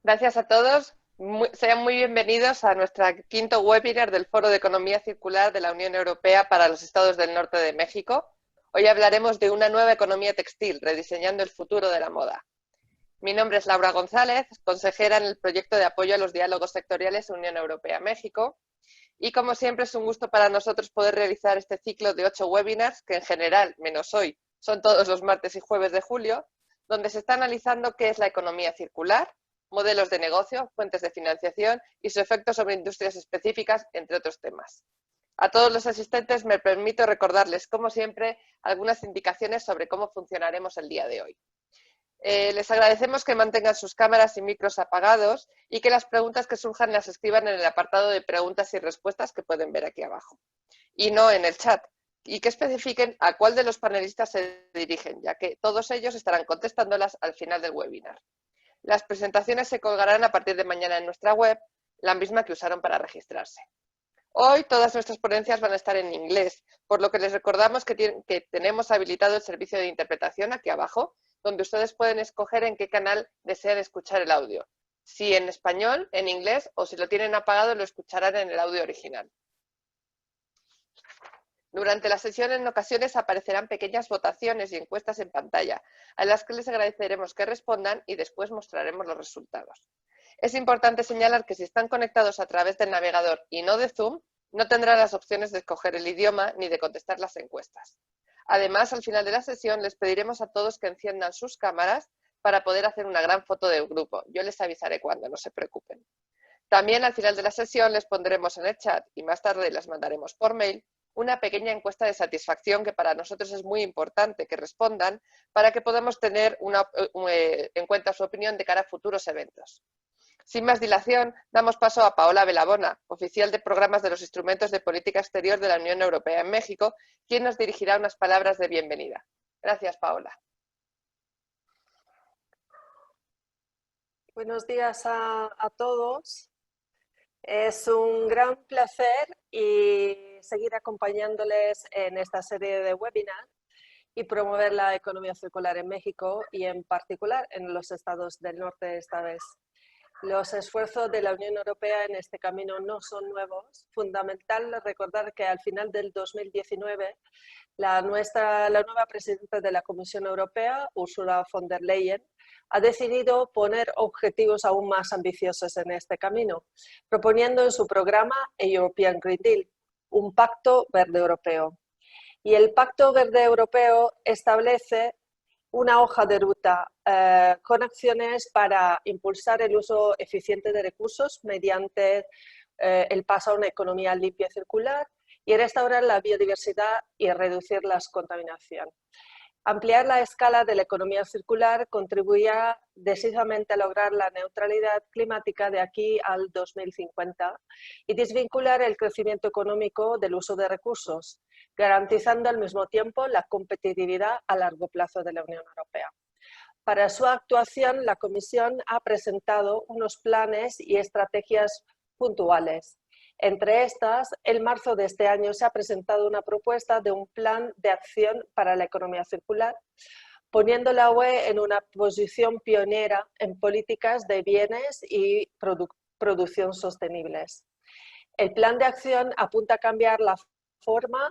Gracias a todos. Sean muy bienvenidos a nuestro quinto webinar del Foro de Economía Circular de la Unión Europea para los estados del Norte de México. Hoy hablaremos de una nueva economía textil, rediseñando el futuro de la moda. Mi nombre es Laura González, consejera en el proyecto de apoyo a los diálogos sectoriales Unión Europea-México. Y como siempre es un gusto para nosotros poder realizar este ciclo de 8 webinars, que en general, menos hoy, son todos los martes y jueves de julio, donde se está analizando qué es la economía circular, modelos de negocio, fuentes de financiación y su efecto sobre industrias específicas, entre otros temas. A todos los asistentes me permito recordarles, como siempre, algunas indicaciones sobre cómo funcionaremos el día de hoy. Les agradecemos que mantengan sus cámaras y micros apagados y que las preguntas que surjan las escriban en el apartado de preguntas y respuestas que pueden ver aquí abajo, y no en el chat, y que especifiquen a cuál de los panelistas se dirigen, ya que todos ellos estarán contestándolas al final del webinar. Las presentaciones se colgarán a partir de mañana en nuestra web, la misma que usaron para registrarse. Hoy todas nuestras ponencias van a estar en inglés, por lo que les recordamos que tenemos habilitado el servicio de interpretación aquí abajo, donde ustedes pueden escoger en qué canal desean escuchar el audio. Si en español, en inglés o si lo tienen apagado lo escucharán en el audio original. Durante la sesión en ocasiones aparecerán pequeñas votaciones y encuestas en pantalla, a las que les agradeceremos que respondan y después mostraremos los resultados. Es importante señalar que si están conectados a través del navegador y no de Zoom, no tendrán las opciones de escoger el idioma ni de contestar las encuestas. Además, al final de la sesión les pediremos a todos que enciendan sus cámaras para poder hacer una gran foto del grupo. Yo les avisaré cuando, no se preocupen. También al final de la sesión les pondremos en el chat y más tarde les mandaremos por mail una pequeña encuesta de satisfacción que para nosotros es muy importante que respondan para que podamos tener en cuenta su opinión de cara a futuros eventos. Sin más dilación, damos paso a Paola Belabona, oficial de programas de los instrumentos de política exterior de la Unión Europea en México, quien nos dirigirá unas palabras de bienvenida. Gracias, Paola. Buenos días a todos. Es un gran placer y seguir acompañándoles en esta serie de webinars y promover la economía circular en México y en particular en los estados del norte esta vez. Los esfuerzos de la Unión Europea en este camino no son nuevos. Fundamental recordar que al final del 2019 la nueva presidenta de la Comisión Europea, Ursula von der Leyen, ha decidido poner objetivos aún más ambiciosos en este camino, proponiendo en su programa European Green Deal, un pacto verde europeo. Y el Pacto Verde Europeo establece una hoja de ruta con acciones para impulsar el uso eficiente de recursos mediante el paso a una economía limpia y circular y restaurar la biodiversidad y reducir la contaminación. Ampliar la escala de la economía circular contribuirá decisivamente a lograr la neutralidad climática de aquí al 2050 y desvincular el crecimiento económico del uso de recursos, garantizando al mismo tiempo la competitividad a largo plazo de la Unión Europea. Para su actuación, la Comisión ha presentado unos planes y estrategias puntuales. Entre estas, en marzo de este año se ha presentado una propuesta de un plan de acción para la economía circular, poniendo la UE en una posición pionera en políticas de bienes y producción sostenibles. El plan de acción apunta a cambiar la forma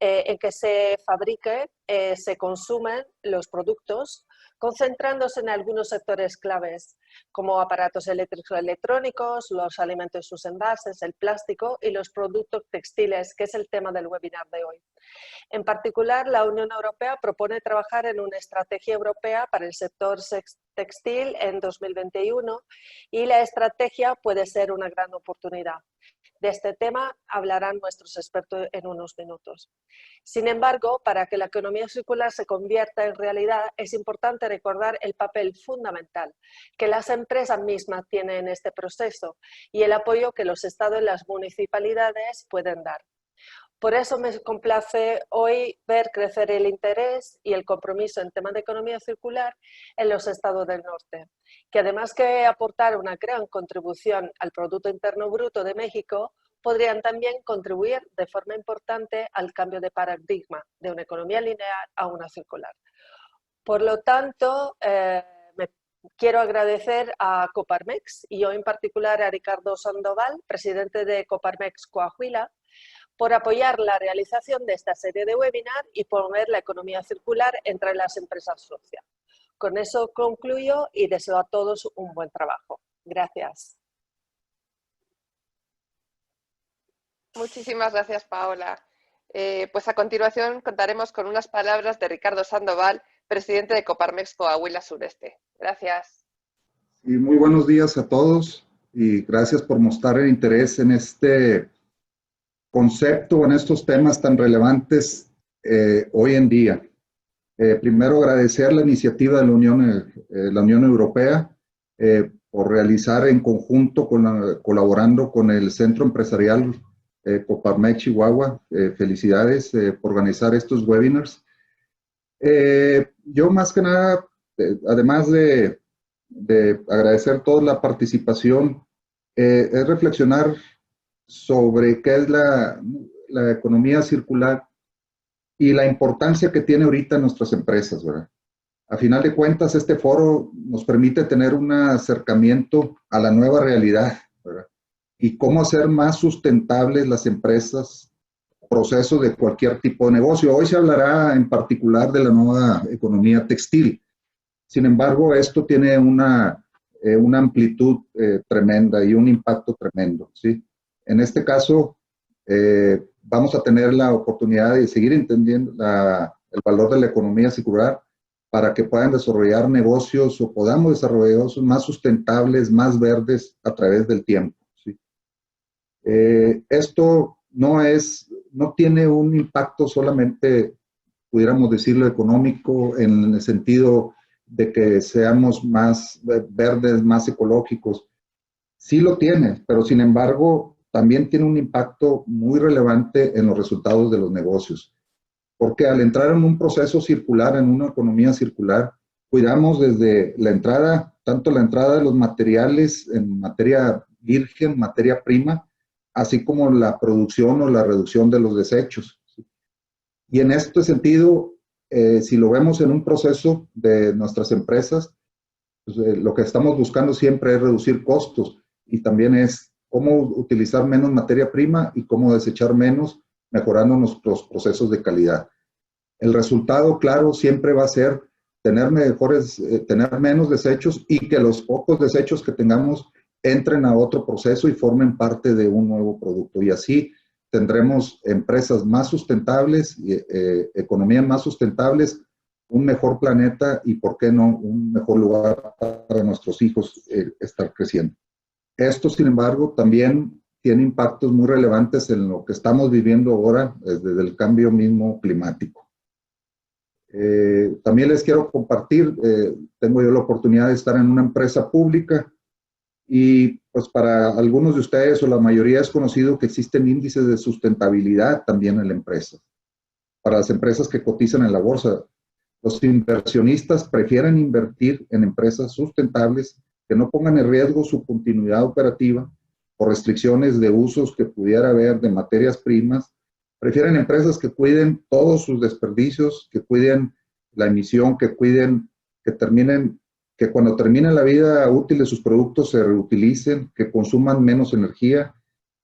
en que se fabriquen, se consumen los productos, concentrándose en algunos sectores claves, como aparatos eléctricos electrónicos, los alimentos y sus envases, el plástico y los productos textiles, que es el tema del webinar de hoy. En particular, la Unión Europea propone trabajar en una estrategia europea para el sector textil en 2021 y la estrategia puede ser una gran oportunidad. De este tema hablarán nuestros expertos en unos minutos. Sin embargo, para que la economía circular se convierta en realidad, es importante recordar el papel fundamental que las empresas mismas tienen en este proceso y el apoyo que los estados y las municipalidades pueden dar. Por eso me complace hoy ver crecer el interés y el compromiso en temas de economía circular en los estados del norte, que además que aportar una gran contribución al Producto Interno Bruto de México, podrían también contribuir de forma importante al cambio de paradigma de una economía lineal a una circular. Por lo tanto, me quiero agradecer a Coparmex y yo en particular a Ricardo Sandoval, presidente de Coparmex Coahuila, por apoyar la realización de esta serie de webinar y promover la economía circular entre las empresas socias. Con eso concluyo y deseo a todos un buen trabajo. Gracias. Muchísimas gracias, Paola. Pues a continuación contaremos con unas palabras de Ricardo Sandoval, presidente de Coparmex Coahuila Sureste. Gracias. Y muy buenos días a todos y gracias por mostrar el interés en este concepto, en estos temas tan relevantes hoy en día. Primero agradecer la iniciativa de la Unión Europea por realizar en conjunto, colaborando con el Centro Empresarial Coparmex Chihuahua. Felicidades por organizar estos webinars. Yo más que nada, además de agradecer toda la participación, es reflexionar sobre qué es la economía circular y la importancia que tiene ahorita en nuestras empresas, ¿verdad? A final de cuentas, este foro nos permite tener un acercamiento a la nueva realidad, ¿verdad? Y cómo hacer más sustentables las empresas, procesos de cualquier tipo de negocio. Hoy se hablará en particular de la nueva economía textil. Sin embargo, esto tiene una amplitud tremenda y un impacto tremendo, ¿sí? En este caso, vamos a tener la oportunidad de seguir entendiendo el valor de la economía circular para que puedan desarrollar negocios o podamos desarrollar negocios más sustentables, más verdes a través del tiempo, ¿sí? Esto no tiene un impacto solamente, pudiéramos decirlo, económico en el sentido de que seamos más verdes, más ecológicos. Sí lo tiene, pero sin embargo también tiene un impacto muy relevante en los resultados de los negocios. Porque al entrar en un proceso circular, en una economía circular, cuidamos desde la entrada, tanto la entrada de los materiales en materia virgen, materia prima, así como la producción o la reducción de los desechos. Y en este sentido, si lo vemos en un proceso de nuestras empresas, pues, lo que estamos buscando siempre es reducir costos y también es cómo utilizar menos materia prima y cómo desechar menos, mejorando nuestros procesos de calidad. El resultado, claro, siempre va a ser tener menos desechos y que los pocos desechos que tengamos entren a otro proceso y formen parte de un nuevo producto. Y así tendremos empresas más sustentables, economías más sustentables, un mejor planeta y, ¿por qué no?, un mejor lugar para nuestros hijos estar creciendo. Esto, sin embargo, también tiene impactos muy relevantes en lo que estamos viviendo ahora desde el cambio mismo climático. También les quiero compartir, tengo yo la oportunidad de estar en una empresa pública y pues para algunos de ustedes o la mayoría es conocido que existen índices de sustentabilidad también en la empresa. Para las empresas que cotizan en la bolsa, los inversionistas prefieren invertir en empresas sustentables que no pongan en riesgo su continuidad operativa por restricciones de usos que pudiera haber de materias primas. Prefieren empresas que cuiden todos sus desperdicios, que cuiden la emisión, que cuiden, que cuando terminen la vida útil de sus productos se reutilicen, que consuman menos energía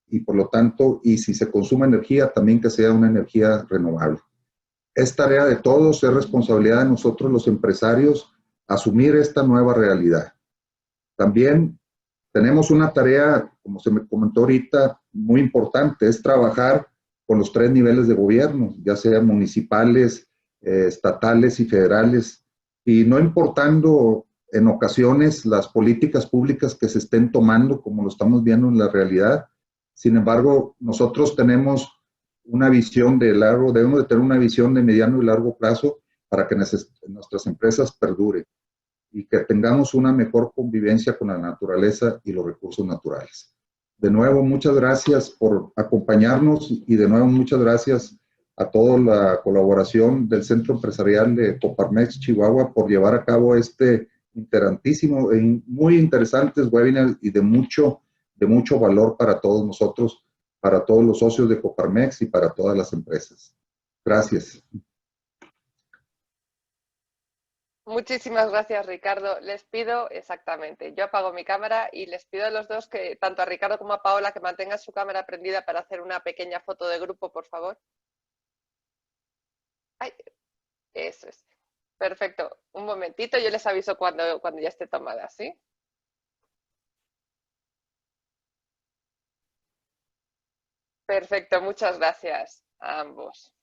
y por lo tanto, y si se consume energía, también que sea una energía renovable. Es tarea de todos, es responsabilidad de nosotros los empresarios asumir esta nueva realidad. También tenemos una tarea, como se me comentó ahorita, muy importante, es trabajar con los 3 niveles de gobierno, ya sean municipales, estatales y federales, y no importando en ocasiones las políticas públicas que se estén tomando, como lo estamos viendo en la realidad. Sin embargo, nosotros tenemos una visión debemos de tener una visión de mediano y largo plazo para que nuestras empresas perduren y que tengamos una mejor convivencia con la naturaleza y los recursos naturales. De nuevo, muchas gracias por acompañarnos y de nuevo muchas gracias a toda la colaboración del Centro Empresarial de Coparmex Chihuahua por llevar a cabo este interesantísimo y muy interesantes webinars y de mucho valor para todos nosotros, para todos los socios de Coparmex y para todas las empresas. Gracias. Muchísimas gracias, Ricardo. Les pido, exactamente, yo apago mi cámara y les pido a los dos, que tanto a Ricardo como a Paola, que mantengan su cámara prendida para hacer una pequeña foto de grupo, por favor. Ay, eso es. Perfecto. Un momentito, yo les aviso cuando ya esté tomada, ¿sí? Perfecto, muchas gracias a ambos.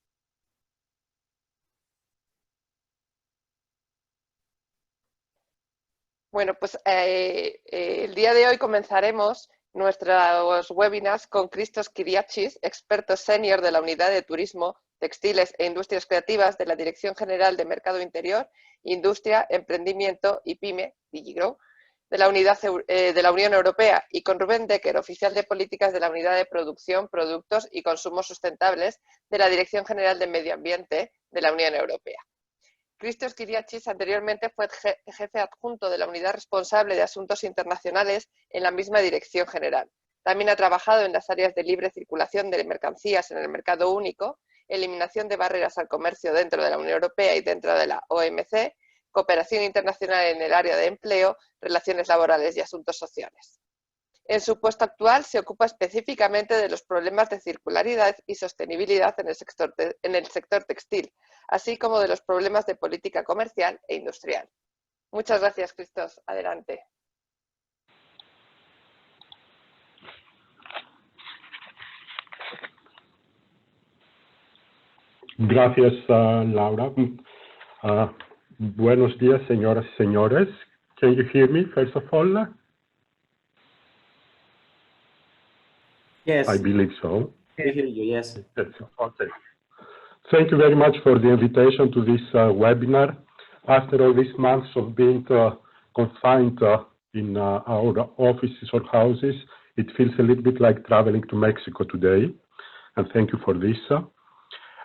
Bueno, pues el día de hoy comenzaremos nuestros webinars con Christos Kyriatzis, experto senior de la Unidad de Turismo, Textiles e Industrias Creativas de la Dirección General de Mercado Interior, Industria, Emprendimiento y PYME, DigiGrow, de la Unidad de la Unión Europea, y con Ruben Dekker, oficial de políticas de la Unidad de Producción, Productos y Consumo Sustentables de la Dirección General de Medio Ambiente de la Unión Europea. Christos Kyriatzis anteriormente fue jefe adjunto de la Unidad responsable de Asuntos Internacionales en la misma Dirección General. También ha trabajado en las áreas de libre circulación de mercancías en el mercado único, eliminación de barreras al comercio dentro de la Unión Europea y dentro de la OMC, cooperación internacional en el área de empleo, relaciones laborales y asuntos sociales. En su puesto actual se ocupa específicamente de los problemas de circularidad y sostenibilidad en el sector textil, así como de los problemas de política comercial e industrial. Muchas gracias, Christos. Adelante. Gracias, Laura. Buenos días, señoras y señores. Can you hear me, first of all? Yes. I believe so. We hear you, yes. Okay. Thank you very much for the invitation to this webinar. After all these months of being confined in our offices or houses, it feels a little bit like traveling to Mexico today, and thank you for this.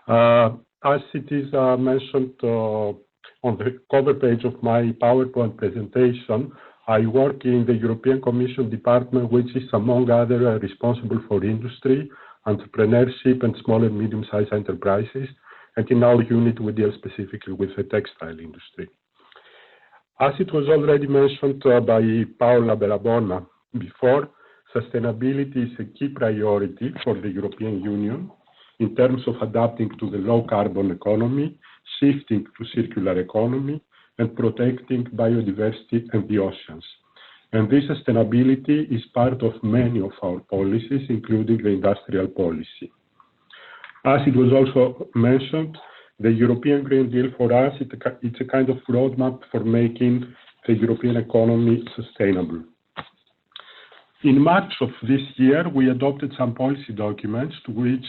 As it is mentioned on the cover page of my PowerPoint presentation, I work in the European Commission department, which is, among other, responsible for industry, entrepreneurship, and small and medium-sized enterprises. And in our unit, we deal specifically with the textile industry. As it was already mentioned by Paola Belabona before, sustainability is a key priority for the European Union in terms of adapting to the low-carbon economy, shifting to circular economy, and protecting biodiversity and the oceans. And this sustainability is part of many of our policies, including the industrial policy. As it was also mentioned, the European Green Deal for us, it's a kind of roadmap for making the European economy sustainable. In March of this year, we adopted some policy documents to which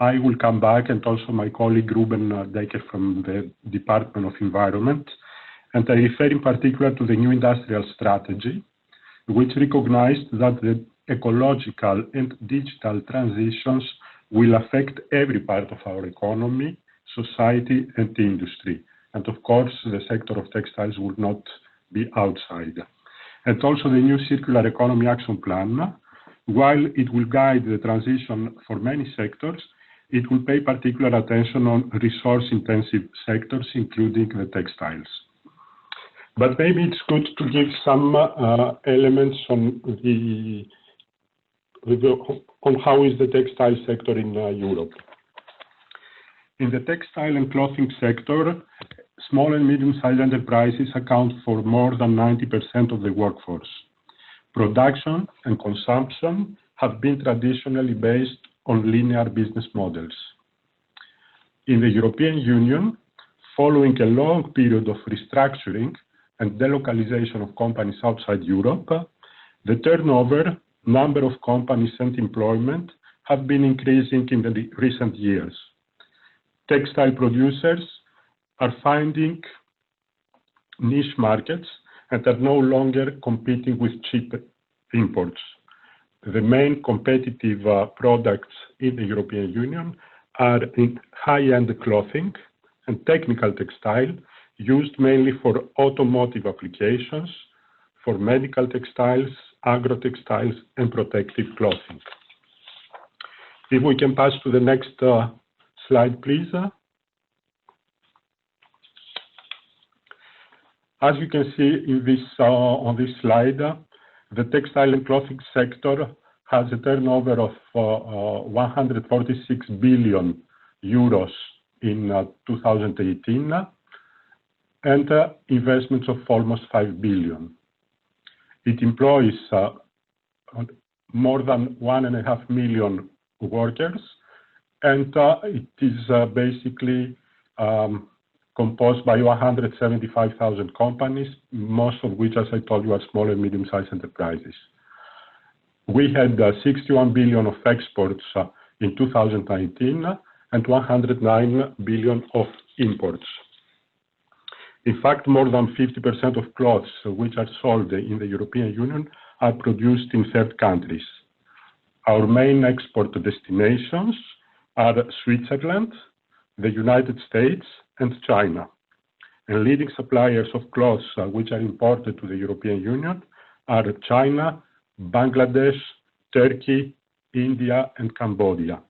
I will come back, and also my colleague Ruben Dekker from the Department of Environment. And I refer in particular to the new industrial strategy, which recognized that the ecological and digital transitions will affect every part of our economy, society, and industry. And of course, the sector of textiles will not be outside. And also the new Circular Economy Action Plan, while it will guide the transition for many sectors, it will pay particular attention on resource-intensive sectors, including the textiles. But maybe it's good to give some elements on on how is the textile sector in Europe. In the textile and clothing sector, small and medium-sized enterprises account for more than 90% of the workforce. Production and consumption have been traditionally based on linear business models. In the European Union, following a long period of restructuring and delocalization of companies outside Europe, the turnover, number of companies and employment have been increasing in the recent years. Textile producers are finding niche markets and are no longer competing with cheap imports. The main competitive products in the European Union are in high-end clothing and technical textile, used mainly for automotive applications, for medical textiles, agro-textiles, and protective clothing. If we can pass to the next slide, please. As you can see in this on this slide, the textile and clothing sector has a turnover of 146 billion euros in 2018 and investments of almost 5 billion. It employs more than 1.5 million workers, and it is basically composed by 175,000 companies, most of which, as I told you, are small and medium-sized enterprises. We had 61 billion of exports in 2019 and 109 billion of imports. In fact, more than 50% of clothes which are sold in the European Union are produced in third countries. Our main export destinations are Switzerland, the United States, and China. And leading suppliers of clothes which are imported to the European Union are China, Bangladesh, Turkey, India, and Cambodia.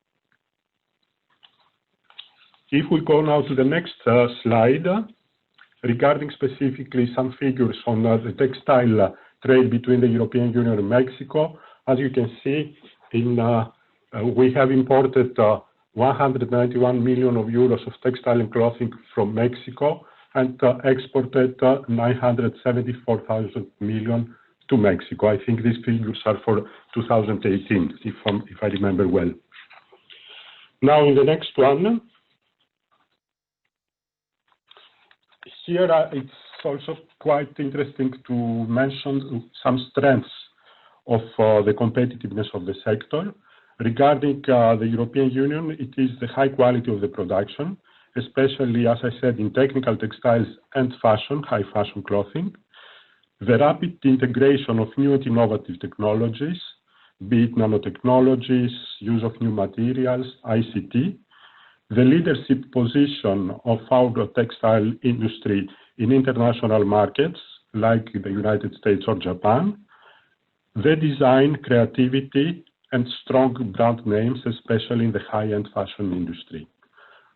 If we go now to the next slide, regarding specifically some figures on the textile trade between the European Union and Mexico, as you can see, we have imported 191 million euros of textile and clothing from Mexico and exported 974,000 million to Mexico. I think these figures are for 2018, if I remember well. Now in the next one, here it's also quite interesting to mention some strengths of the competitiveness of the sector. Regarding the European Union, it is the high quality of the production, especially, as I said, in technical textiles and fashion, high fashion clothing. The rapid integration of new and innovative technologies, be it nanotechnologies, use of new materials, ICT. The leadership position of our textile industry in international markets, like the United States or Japan. The design, creativity, and strong brand names, especially in the high-end fashion industry.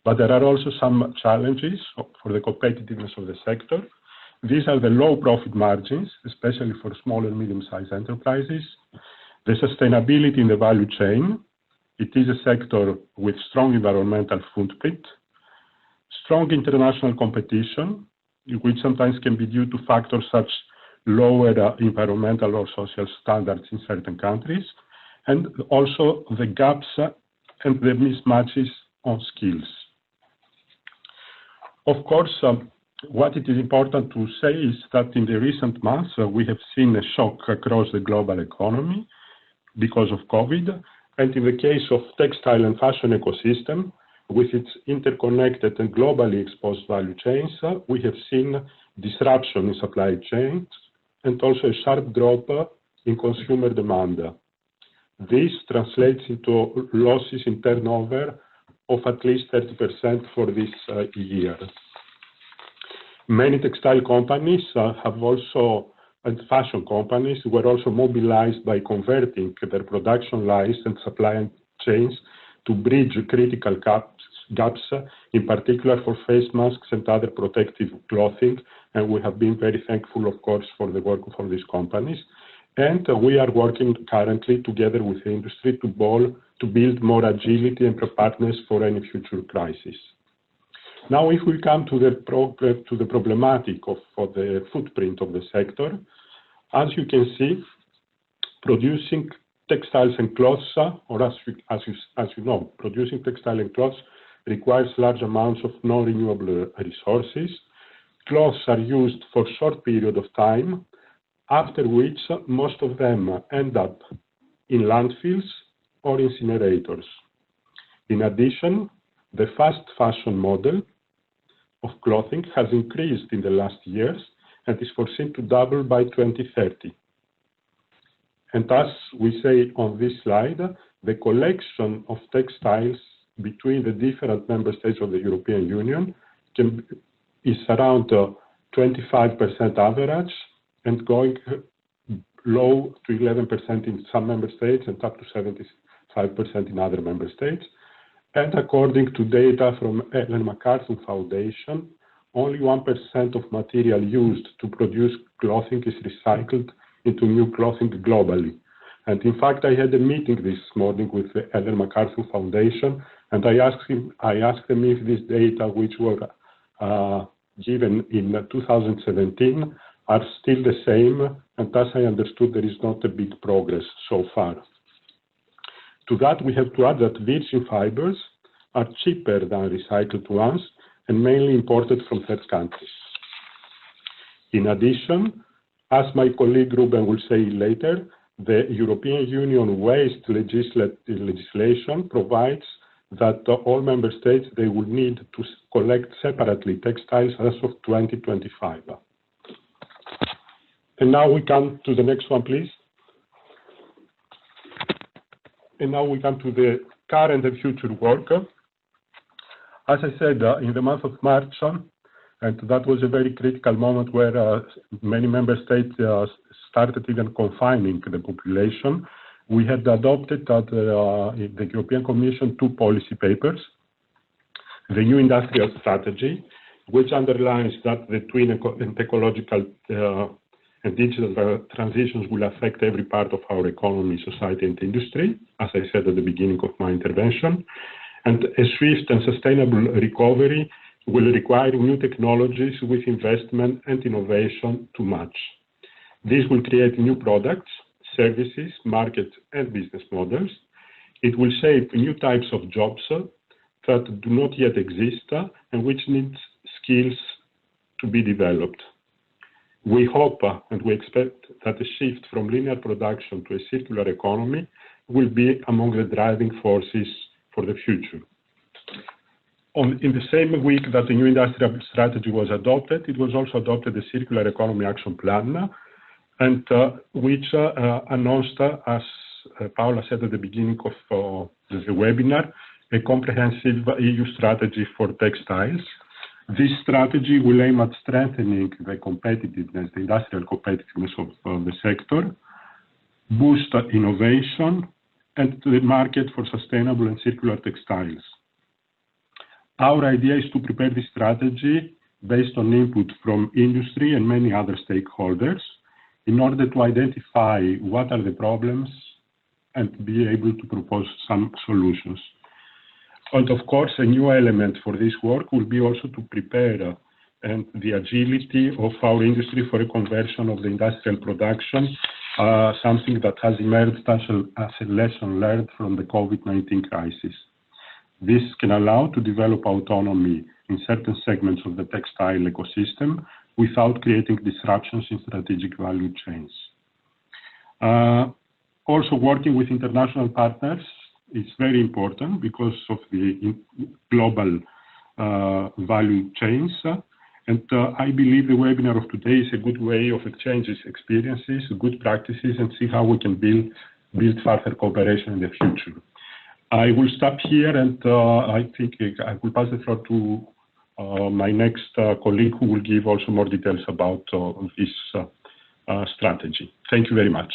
But there are also some challenges for the competitiveness of the sector. These are the low profit margins, especially for small and medium-sized enterprises. The sustainability in the value chain. It is a sector with strong environmental footprint. Strong international competition, which sometimes can be due to factors such lower environmental or social standards in certain countries, and also the gaps and the mismatches on skills. Of course, what it is important to say is that in the recent months, we have seen a shock across the global economy because of COVID. And in the case of textile and fashion ecosystem, with its interconnected and globally exposed value chains, we have seen disruption in supply chains and also a sharp drop in consumer demand. This translates into losses in turnover of at least 30% for this year. Many textile companies have also, and fashion companies were also mobilized by converting their production lines and supply chains to bridge critical gaps, in particular for face masks and other protective clothing. And we have been very thankful, of course, for the work of these companies. And we are working currently together with the industry to build more agility and preparedness for any future crisis. Now, if we come to the problematic of the footprint of the sector, as you can see, producing textiles and clothes, or as you know, producing textile and clothes requires large amounts of non-renewable resources. Clothes are used for a short period of time, after which most of them end up in landfills or incinerators. In addition, the fast fashion model of clothing has increased in the last years and is foreseen to double by 2030. And as we say on this slide, the collection of textiles between the different member states of the European Union is around 25% average and going low to 11% in some member states and up to 75% in other member states. And according to data from Ellen MacArthur Foundation, only 1% of material used to produce clothing is recycled into new clothing globally. And in fact, I had a meeting this morning with the Ellen MacArthur Foundation, and I asked them if this data, which were given in 2017, are still the same, and as I understood, there is not a big progress so far. To that, we have to add that virgin fibers are cheaper than recycled ones and mainly imported from third countries. In addition, as my colleague Ruben will say later, the European Union waste legislation provides that all member states, they will need to collect separately textiles as of 2025. And now we come to the next one, please. And now we come to the current and future work. As I said, in the month of March, and that was a very critical moment where many member states started even confining the population. We had adopted at the European Commission 2 policy papers. The new industrial strategy, which underlines that the twin and ecological and digital transitions will affect every part of our economy, society, and industry, as I said at the beginning of my intervention. And a swift and sustainable recovery will require new technologies with investment and innovation to match. This will create new products, services, markets, and business models. It will shape new types of jobs that do not yet exist and which need skills to be developed. We hope and we expect that the shift from linear production to a circular economy will be among the driving forces for the future. In the same week that the new industrial strategy was adopted, it was also adopted the Circular Economy Action Plan, and which announced, as Paula said at the beginning of the webinar, a comprehensive EU strategy for textiles. This strategy will aim at strengthening the competitiveness, the industrial competitiveness of the sector, boost innovation, and the market for sustainable and circular textiles. Our idea is to prepare this strategy based on input from industry and many other stakeholders in order to identify what are the problems and be able to propose some solutions. And of course, a new element for this work will be also to prepare and the agility of our industry for a conversion of the industrial production, something that has emerged as a lesson learned from the COVID-19 crisis. This can allow to develop autonomy in certain segments of the textile ecosystem without creating disruptions in strategic value chains. Also, working with international partners is very important because of the global value chains. And I believe the webinar of today is a good way of exchanging experiences, good practices, and see how we can build further cooperation in the future. I will stop here, and I think I will pass the floor to my next colleague, who will give also more details about this strategy. Thank you very much.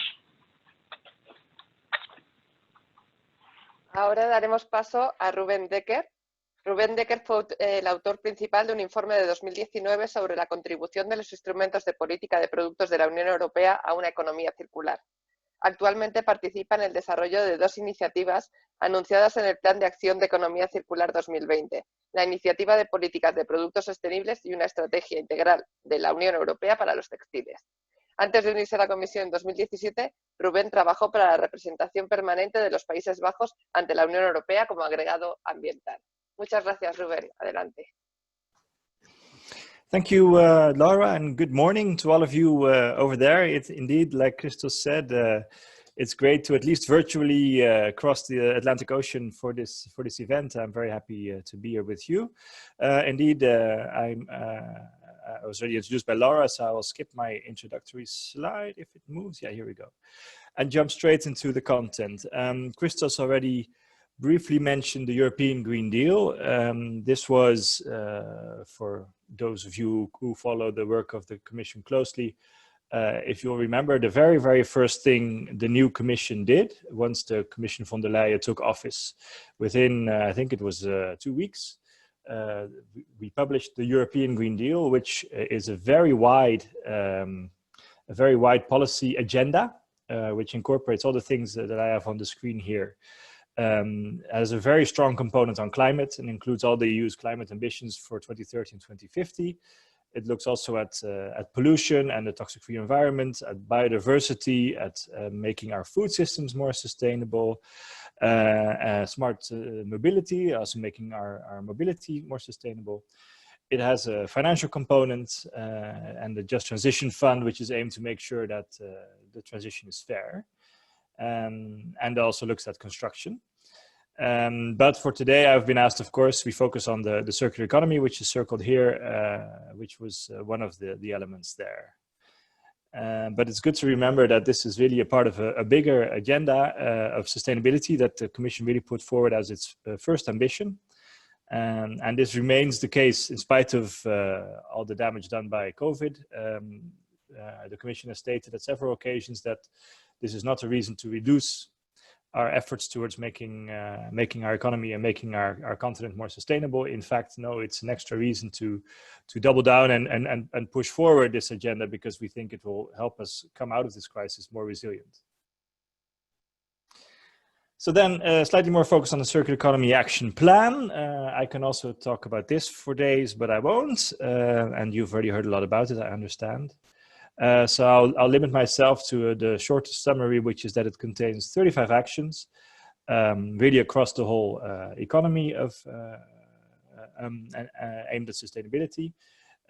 Ahora daremos paso a Ruben Dekker. Ruben Dekker fue el autor principal de un informe de 2019 sobre la contribución de los instrumentos de política de productos de la Unión Europea a una economía circular. Actualmente participa en el desarrollo de 2 iniciativas anunciadas en el Plan de Acción de Economía Circular 2020, la Iniciativa de Políticas de Productos Sostenibles y una estrategia integral de la Unión Europea para los textiles. Antes de unirse a la Comisión en 2017, Ruben trabajó para la representación permanente de los Países Bajos ante la Unión Europea como agregado ambiental. Muchas gracias, Ruben. Adelante. Thank you, Laura, and good morning to all of you over there. It's indeed, like Christos said, it's great to at least virtually cross the Atlantic Ocean for this event. I'm very happy to be here with you. Indeed, I was already introduced by Laura, so I will skip my introductory slide if it moves. Yeah, here we go. And jump straight into the content. Christos already briefly mentioned the European Green Deal. This was, for those of you who follow the work of the Commission closely, if you'll remember, the very, very first thing the new Commission did once the Commission von der Leyen took office, within, I think it was 2 weeks, we published the European Green Deal, which is a very wide policy agenda, which incorporates all the things that I have on the screen here. Has a very strong component on climate and includes all the EU's climate ambitions for 2030 and 2050. It looks also at pollution and the toxic-free environment, at biodiversity, at making our food systems more sustainable, smart mobility, also making our mobility more sustainable. It has a financial component and the Just Transition Fund, which is aimed to make sure that the transition is fair, and also looks at construction. But for today, I've been asked, of course, we focus on the circular economy, which is circled here, which was one of the elements there. But it's good to remember that this is really a part of a bigger agenda of sustainability that the Commission really put forward as its first ambition. And this remains the case in spite of all the damage done by COVID. The Commission has stated at several occasions that this is not a reason to reduce our efforts towards making our economy and making our continent more sustainable. In fact, no, it's an extra reason to double down and push forward this agenda, because we think it will help us come out of this crisis more resilient. So then slightly more focus on the Circular Economy Action Plan. I can also talk about this for days, but I won't. And you've already heard a lot about it, I understand. So I'll limit myself to the shortest summary, which is that it contains 35 actions, really across the whole economy of aimed at sustainability.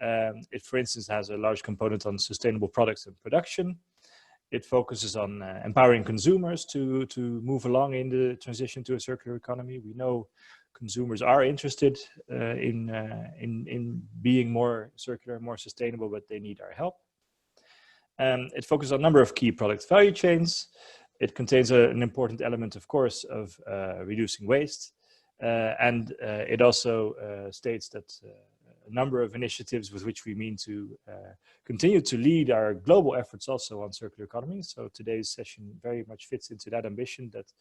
It, for instance, has a large component on sustainable products and production. It focuses on empowering consumers to move along in the transition to a circular economy. We know consumers are interested in being more circular, more sustainable, but they need our help. It focuses on a number of key product value chains. It contains an important element, of course, of reducing waste. And it also states that a number of initiatives with which we mean to continue to lead our global efforts also on circular economy. So today's session very much fits into that ambition, that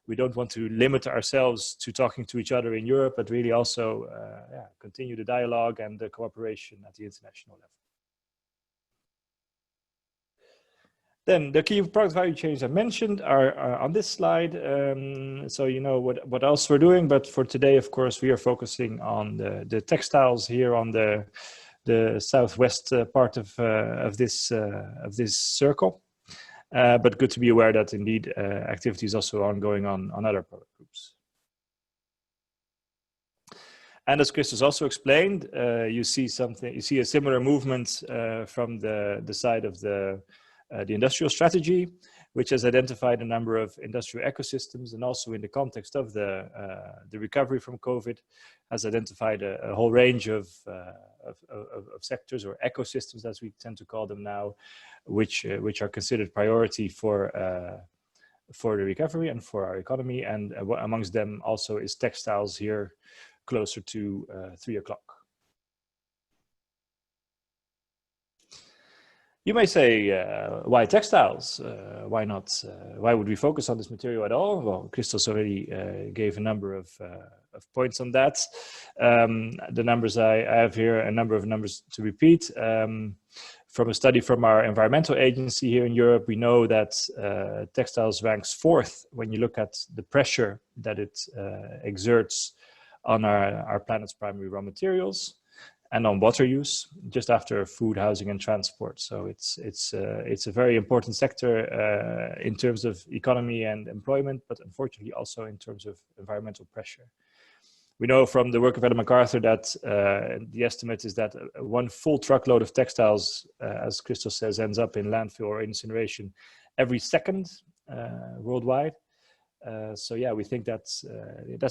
we don't want to limit ourselves to talking to each other in Europe, but really also continue the dialogue and the cooperation at the international level. Then the key product value chains I mentioned are on this slide. So you know what else we're doing, but for today, of course, we are focusing on the textiles here on the southwest part of this circle. But good to be aware that indeed activities also are ongoing on other product groups. And as Christos also explained, you see a similar movement from the side of the industrial strategy, which has identified a number of industrial ecosystems, and also in the context of the recovery from COVID, has identified a whole range of sectors or ecosystems, as we tend to call them now, which are considered priority for the recovery and for our economy. And amongst them also is textiles here, closer to 3 o'clock. You may say, why textiles? Why not? Why would we focus on this material at all? Well, Christos already gave a number of points on that. The numbers I have here, a number of numbers to repeat. From a study from our environmental agency here in Europe, we know that textiles ranks 4th when you look at the pressure that it exerts on our planet's primary raw materials, and on water use, just after food, housing, and transport. So it's a very important sector in terms of economy and employment, but unfortunately also in terms of environmental pressure. We know from the work of Ellen MacArthur that the estimate is that 1 full truckload of textiles, as Christos says, ends up in landfill or incineration every second worldwide. So yeah, we think that's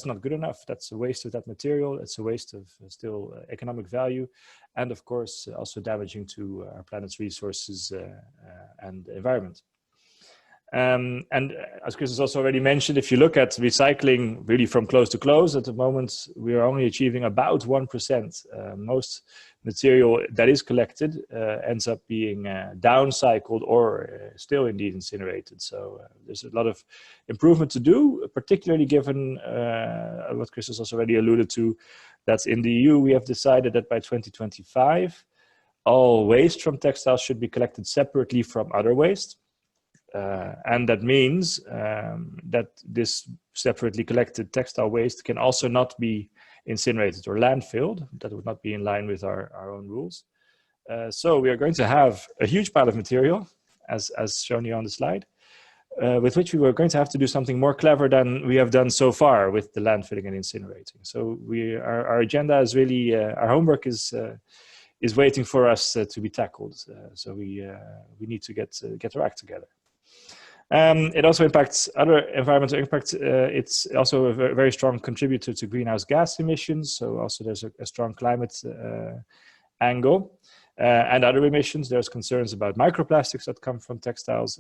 not good enough. That's a waste of that material. It's a waste of still economic value, and of course also damaging to our planet's resources and environment. And as Chris has also already mentioned, if you look at recycling really from close to close, at the moment we are only achieving about 1%. Most material that is collected ends up being downcycled or still indeed incinerated. So there's a lot of improvement to do, particularly given what Christos also already alluded to, that in the EU we have decided that by 2025 all waste from textiles should be collected separately from other waste. And that means that this separately collected textile waste can also not be incinerated or landfilled. That would not be in line with our own rules. So we are going to have a huge pile of material, as shown here on the slide, with which we were going to have to do something more clever than we have done so far with the landfilling and incinerating. So our agenda is really, our homework is waiting for us to be tackled. So we need to get our act together. It also impacts other environmental impacts. It's also a very strong contributor to greenhouse gas emissions. So also there's a strong climate angle. And other emissions, there's concerns about microplastics that come from textiles,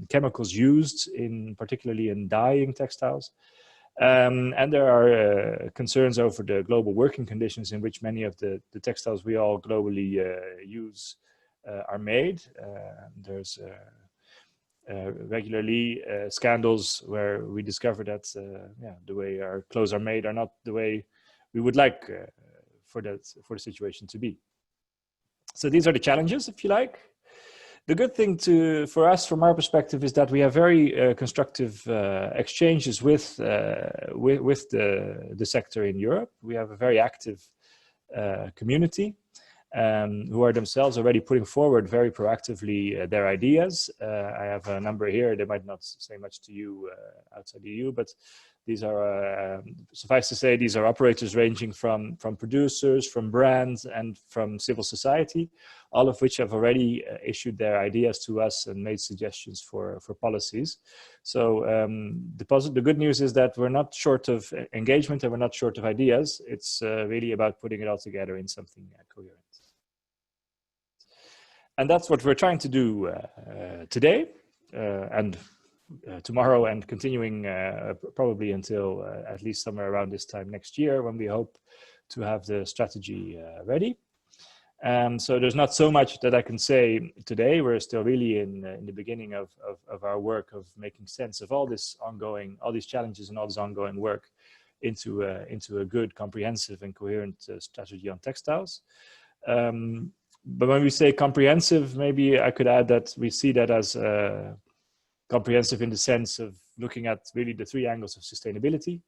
chemicals used particularly in dyeing textiles. And there are concerns over the global working conditions in which many of the textiles we all globally use are made. There's regularly scandals where we discover that the way our clothes are made are not the way we would like for the situation to be. So these are the challenges, if you like. The good thing for us, from our perspective, is that we have very constructive exchanges with the sector in Europe. We have a very active community who are themselves already putting forward very proactively their ideas. I have a number here. They might not say much to you outside the EU, but these are, suffice to say, these are operators ranging from producers, from brands, and from civil society, all of which have already issued their ideas to us and made suggestions for policies. So the good news is that we're not short of engagement and we're not short of ideas. It's really about putting it all together in something coherent. And that's what we're trying to do today and tomorrow, and continuing probably until at least somewhere around this time next year, when we hope to have the strategy ready. So there's not so much that I can say today. We're still really in the beginning of our work of making sense of all these challenges and all this ongoing work into a good, comprehensive and coherent strategy on textiles. But when we say comprehensive, maybe I could add that we see that as comprehensive in the sense of looking at really the three angles of sustainability,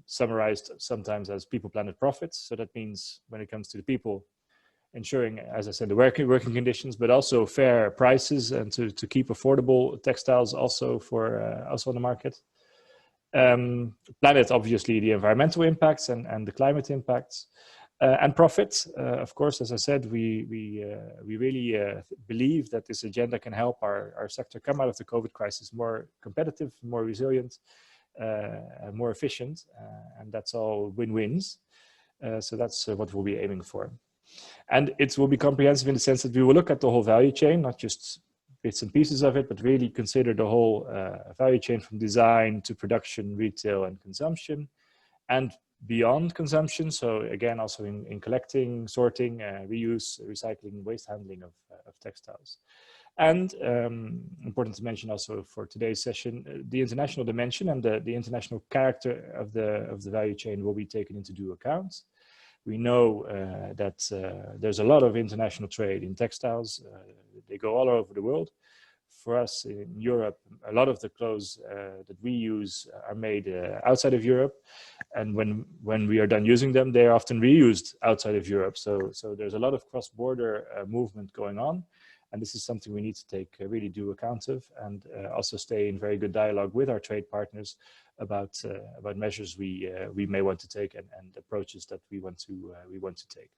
summarized sometimes as people, planet, profits. So that means when it comes to the people, ensuring, as I said, the working conditions, but also fair prices and to keep affordable textiles also on the market. Planet, obviously, the environmental impacts and the climate impacts. And profit, of course, as I said, we really believe that this agenda can help our sector come out of the COVID crisis more competitive, more resilient, more efficient, and that's all win-wins. So that's what we'll be aiming for. And it will be comprehensive in the sense that we will look at the whole value chain, not just bits and pieces of it, but really consider the whole value chain from design to production, retail, and consumption, and beyond consumption. So again, also in collecting, sorting, reuse, recycling, waste handling of textiles. And important to mention also for today's session, the international dimension and the international character of the value chain will be taken into due account. We know that there's a lot of international trade in textiles. They go all over the world. For us in Europe, a lot of the clothes that we use are made outside of Europe. And when we are done using them, they are often reused outside of Europe. So there's a lot of cross-border movement going on. And this is something we need to take really due account of, and also stay in very good dialogue with our trade partners about measures we may want to take and approaches that we want to take.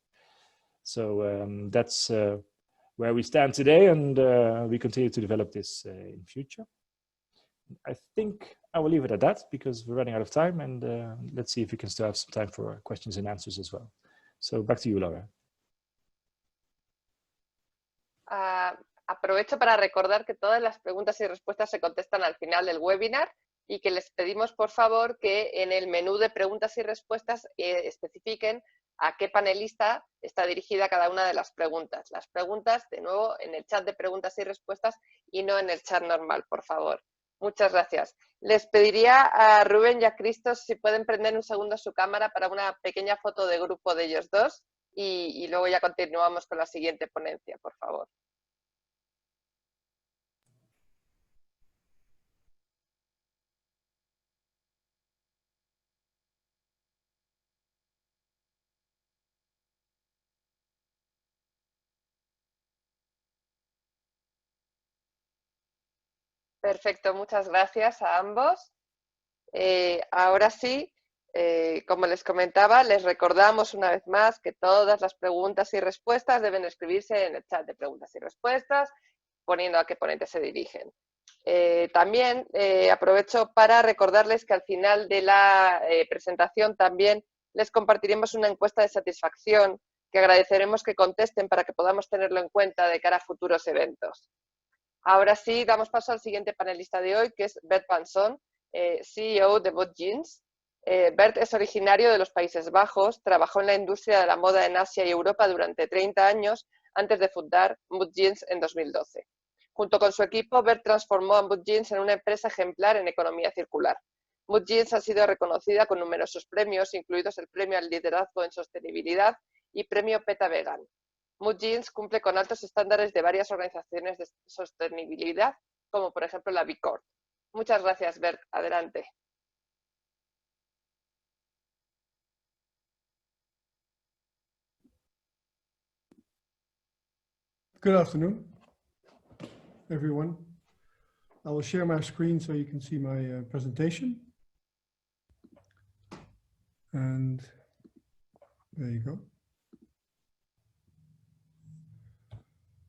So that's where we stand today, and we continue to develop this in future. I think I will leave it at that because we're running out of time, and let's see if we can still have some time for questions and answers as well. So back to you, Laura. Aprovecho para recordar que todas las preguntas y respuestas se contestan al final del webinar y que les pedimos, por favor, que en el menú de preguntas y respuestas especifiquen a qué panelista está dirigida cada una de las preguntas. Las preguntas, de nuevo, en el chat de preguntas y respuestas y no en el chat normal, por favor. Muchas gracias. Les pediría a Ruben y a Christos si pueden prender un segundo su cámara para una pequeña foto de grupo de ellos dos y luego ya continuamos con la siguiente ponencia, por favor. Perfecto, muchas gracias a ambos. Ahora sí, como les comentaba, les recordamos una vez más que todas las preguntas y respuestas deben escribirse en el chat de preguntas y respuestas, poniendo a qué ponentes se dirigen. También aprovecho para recordarles que al final de la presentación también les compartiremos una encuesta de satisfacción que agradeceremos que contesten para que podamos tenerlo en cuenta de cara a futuros eventos. Ahora sí, damos paso al siguiente panelista de hoy, que es Bert Panson, CEO de Mood Jeans. Bert es originario de los Países Bajos, trabajó en la industria de la moda en Asia y Europa durante 30 años antes de fundar Mood Jeans en 2012. Junto con su equipo, Bert transformó a Mood Jeans en una empresa ejemplar en economía circular. Mood Jeans ha sido reconocida con numerosos premios, incluidos el Premio al Liderazgo en Sostenibilidad y Premio PETA Vegan. Mood Jeans cumple con altos estándares de varias organizaciones de sostenibilidad, como por ejemplo la B Corp. Muchas gracias, Bert. Adelante. Good afternoon, everyone. I will share my screen so you can see my presentation. And there you go.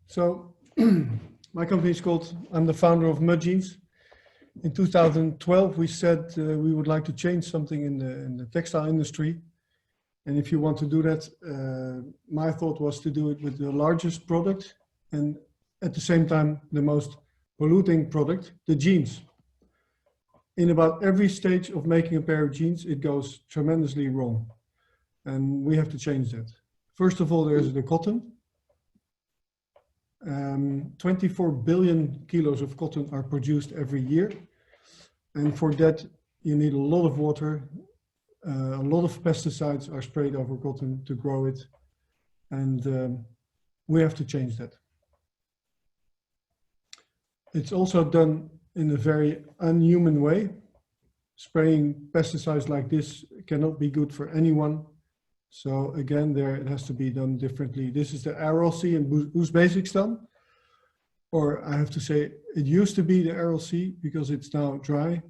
So my company is called, I'm the founder of Mood Jeans. In 2012, we said we would like to change something in the textile industry. And if you want to do that, my thought was to do it with the largest product and at the same time, the most polluting product, the jeans. In about every stage of making a pair of jeans, it goes tremendously wrong. And we have to change that. First of all, there's the cotton. 24 billion kilos of cotton are produced every year. And for that, you need a lot of water. A lot of pesticides are sprayed over cotton to grow it. And we have to change that. It's also done in a very unhuman way. Spraying pesticides like this cannot be good for anyone. So again, there it has to be done differently. This is the RLC in Uzbekistan, or I have to say it used to be the RLC because it's now dry,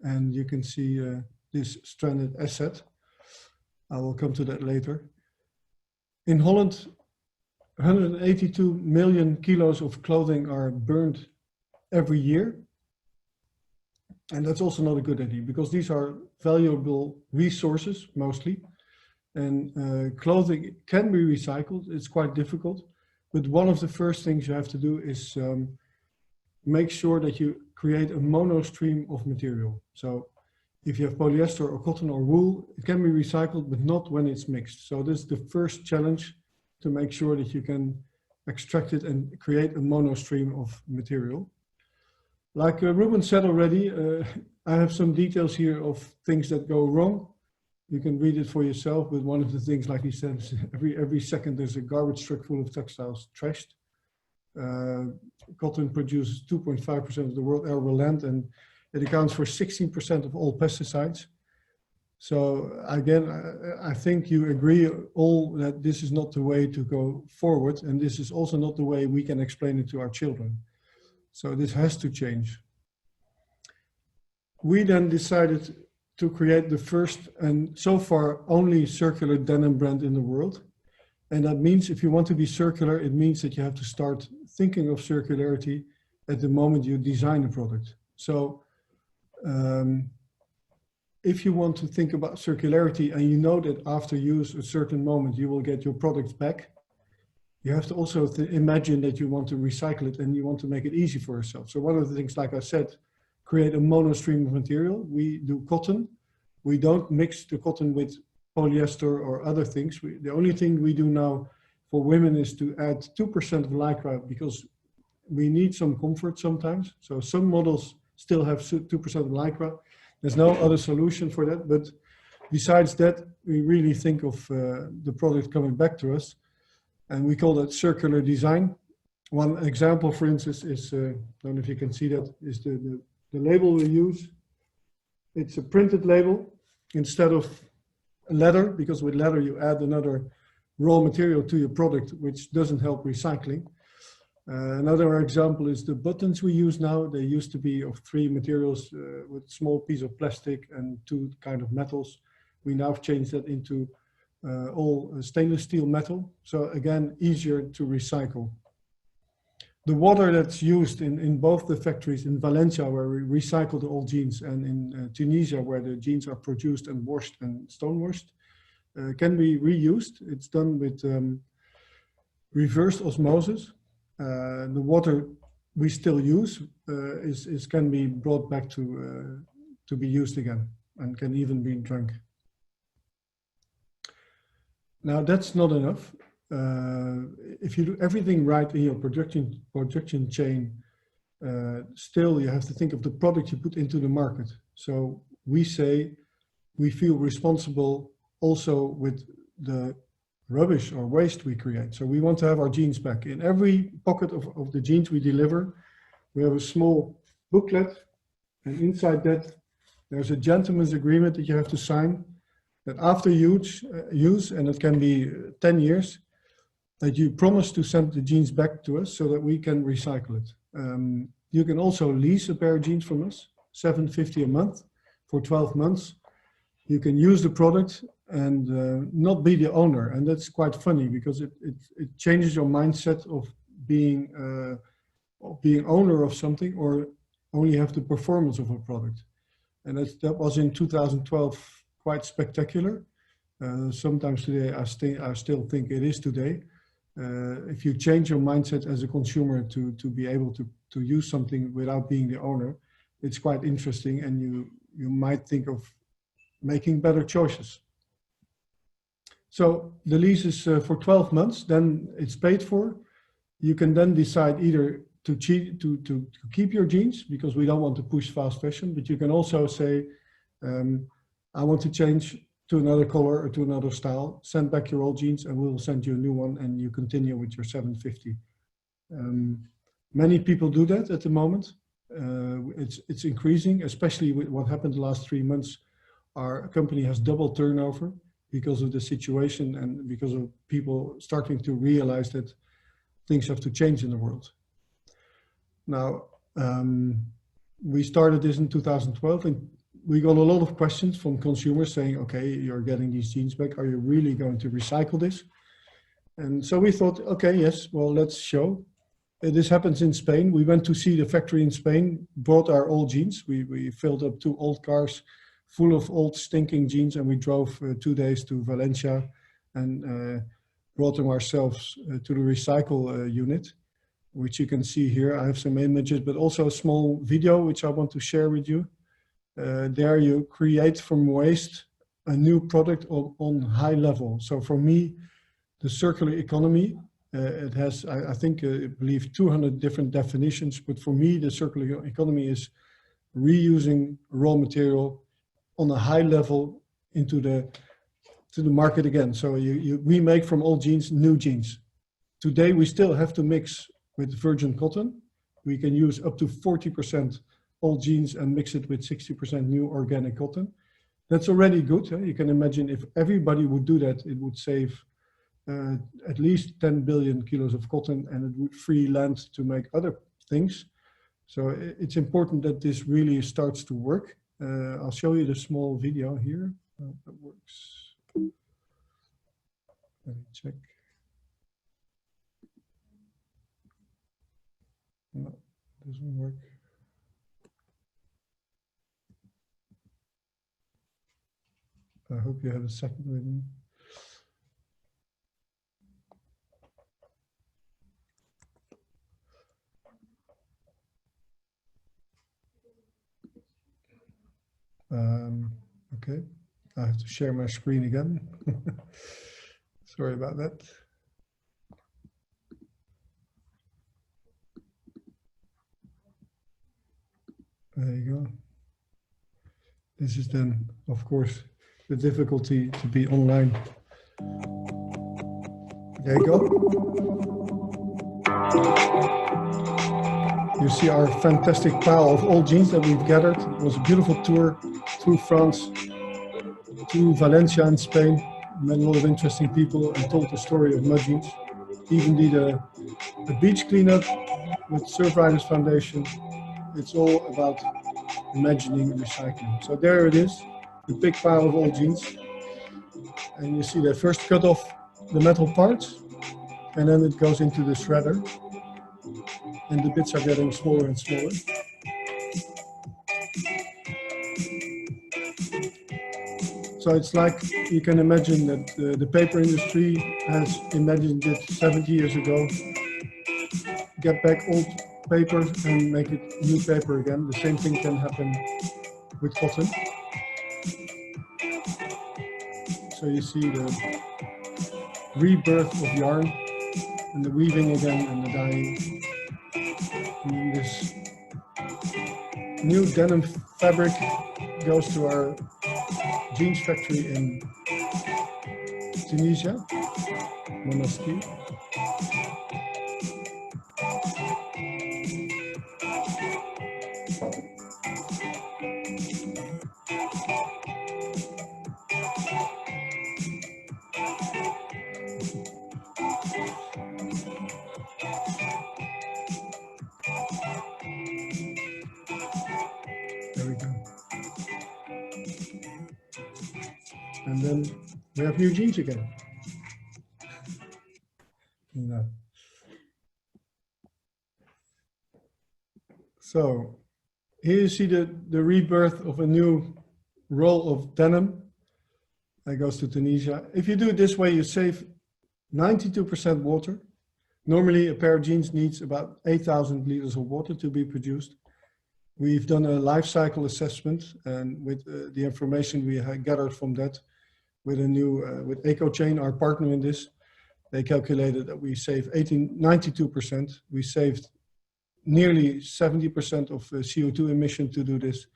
and you can see this stranded asset. I will come to that later. In Holland, 182 million kilos of clothing are burned every year. And that's also not a good idea because these are valuable resources mostly. And clothing can be recycled. It's quite difficult. But one of the first things you have to do is make sure that you create a monostream of material. So if you have polyester or cotton or wool, it can be recycled, but not when it's mixed. So this is the first challenge to make sure that you can extract it and create a monostream of material. Like Ruben said already, I have some details here of things that go wrong. You can read it for yourself, but one of the things, like he said, every second there's a garbage truck full of textiles trashed. Cotton produces 2.5% of the world arable land, and it accounts for 16% of all pesticides. So again, I think you agree all that this is not the way to go forward, and this is also not the way we can explain it to our children. So this has to change. We then decided to create the first and so far only circular denim brand in the world. And that means if you want to be circular, it means that you have to start thinking of circularity at the moment you design a product. So if you want to think about circularity and you know that after use a certain moment you will get your products back, you have to also imagine that you want to recycle it and you want to make it easy for yourself. So one of the things, like I said, create a monostream of material. We do cotton. We don't mix the cotton with polyester or other things. The only thing we do now for women is to add 2% of lycra because we need some comfort sometimes. So some models still have 2% of lycra. There's no other solution for that. But besides that, we really think of the product coming back to us. And we call that circular design. One example, for instance, is, I don't know if you can see that, is the label we use. It's a printed label instead of leather, because with leather you add another raw material to your product, which doesn't help recycling. Another example is the buttons we use now. They used to be of 3 materials with small piece of plastic and 2 kind of metals. We now have changed that into all stainless steel metal. So again, easier to recycle. The water that's used in both the factories in Valencia, where we recycle the old jeans, and in Tunisia, where the jeans are produced and washed and stone washed, can be reused. It's done with reverse osmosis. The water we still use can be brought back to be used again and can even be drunk. Now that's not enough. If you do everything right in your production chain, still you have to think of the product you put into the market. So we say we feel responsible also with the rubbish or waste we create. So we want to have our jeans back. In every pocket of the jeans we deliver, we have a small booklet, and inside that there's a gentleman's agreement that you have to sign, that after use, and it can be 10 years, that you promise to send the jeans back to us so that we can recycle it. You can also lease a pair of jeans from us, $7.50 a month for 12 months. You can use the product and not be the owner. And that's quite funny because it changes your mindset of being owner of something or only have the performance of a product. And that was in 2012 quite spectacular. Sometimes today I still think it is today. If you change your mindset as a consumer to be able to use something without being the owner, it's quite interesting, and you might think of making better choices. So the lease is for 12 months, then it's paid for. You can then decide either to keep your jeans, because we don't want to push fast fashion, but you can also say, I want to change to another color or to another style, send back your old jeans and we'll send you a new one and you continue with your $7.50. Many people do that at the moment. It's increasing, especially with what happened the last 3 months. Our company has double turnover because of the situation and because of people starting to realize that things have to change in the world. Now, we started this in 2012 and we got a lot of questions from consumers saying, okay, you're getting these jeans back. Are you really going to recycle this? And so we thought, okay, yes, well, let's show. This happens in Spain. We went to see the factory in Spain, brought our old jeans. We filled up 2 old cars full of old stinking jeans, and we drove 2 days to Valencia and brought them ourselves to the recycle unit, which you can see here. I have some images, but also a small video, which I want to share with you. There you create from waste a new product on high level. So for me, the circular economy, it has, I believe 200 different definitions, but for me, the circular economy is reusing raw material on a high level into the market again. So we make from old jeans new jeans. Today, we still have to mix with virgin cotton. We can use up to 40% old jeans and mix it with 60% new organic cotton. That's already good. You can imagine if everybody would do that, it would save at least 10 billion kilos of cotton, and it would free land to make other things. So it's important that this really starts to work. I'll show you the small video here. That works. Let me check. No, it doesn't work. I hope you have a second with me. Okay. I have to share my screen again. Sorry about that. There you go. This is then, of course, the difficulty to be online. There you go. You see our fantastic pile of old jeans that we've gathered. It was a beautiful tour through France, to Valencia in Spain. Met a lot of interesting people and told the story of mud jeans. Even did a beach cleanup with Surf Riders Foundation. It's all about imagining recycling. So there it is, the big pile of old jeans. And you see they first cut off the metal parts, and then it goes into the shredder. And the bits are getting smaller and smaller. So it's like you can imagine that the paper industry has imagined it 70 years ago. Get back old paper and make it new paper again. The same thing can happen with cotton. So you see the rebirth of yarn and the weaving again and the dyeing. And this new denim fabric goes to our jeans factory in Tunisia, Monastir. There we go. And then we have new jeans again. No. So here you see the rebirth of a new roll of denim that goes to Tunisia. If you do it this way, you save 92% water. Normally a pair of jeans needs about 8,000 liters of water to be produced. We've done a life cycle assessment, and with the information we gathered from that, with a new, with EcoChain, our partner in this, they calculated that we save 92%. We saved nearly 70% of CO2 emission to do this,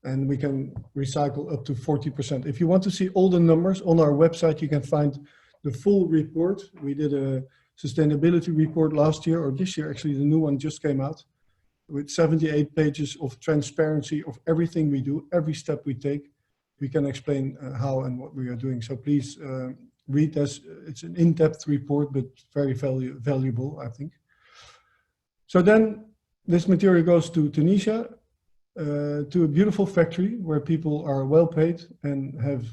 and we can recycle up to 40%. If you want to see all the numbers on our website, you can find the full report. We did a sustainability report last year, or this year actually, the new one just came out, with 78 pages of transparency of everything we do, every step we take. We can explain how and what we are doing. So please read this. It's an in-depth report, but very valuable, I think. So then this material goes to Tunisia, to a beautiful factory where people are well paid and have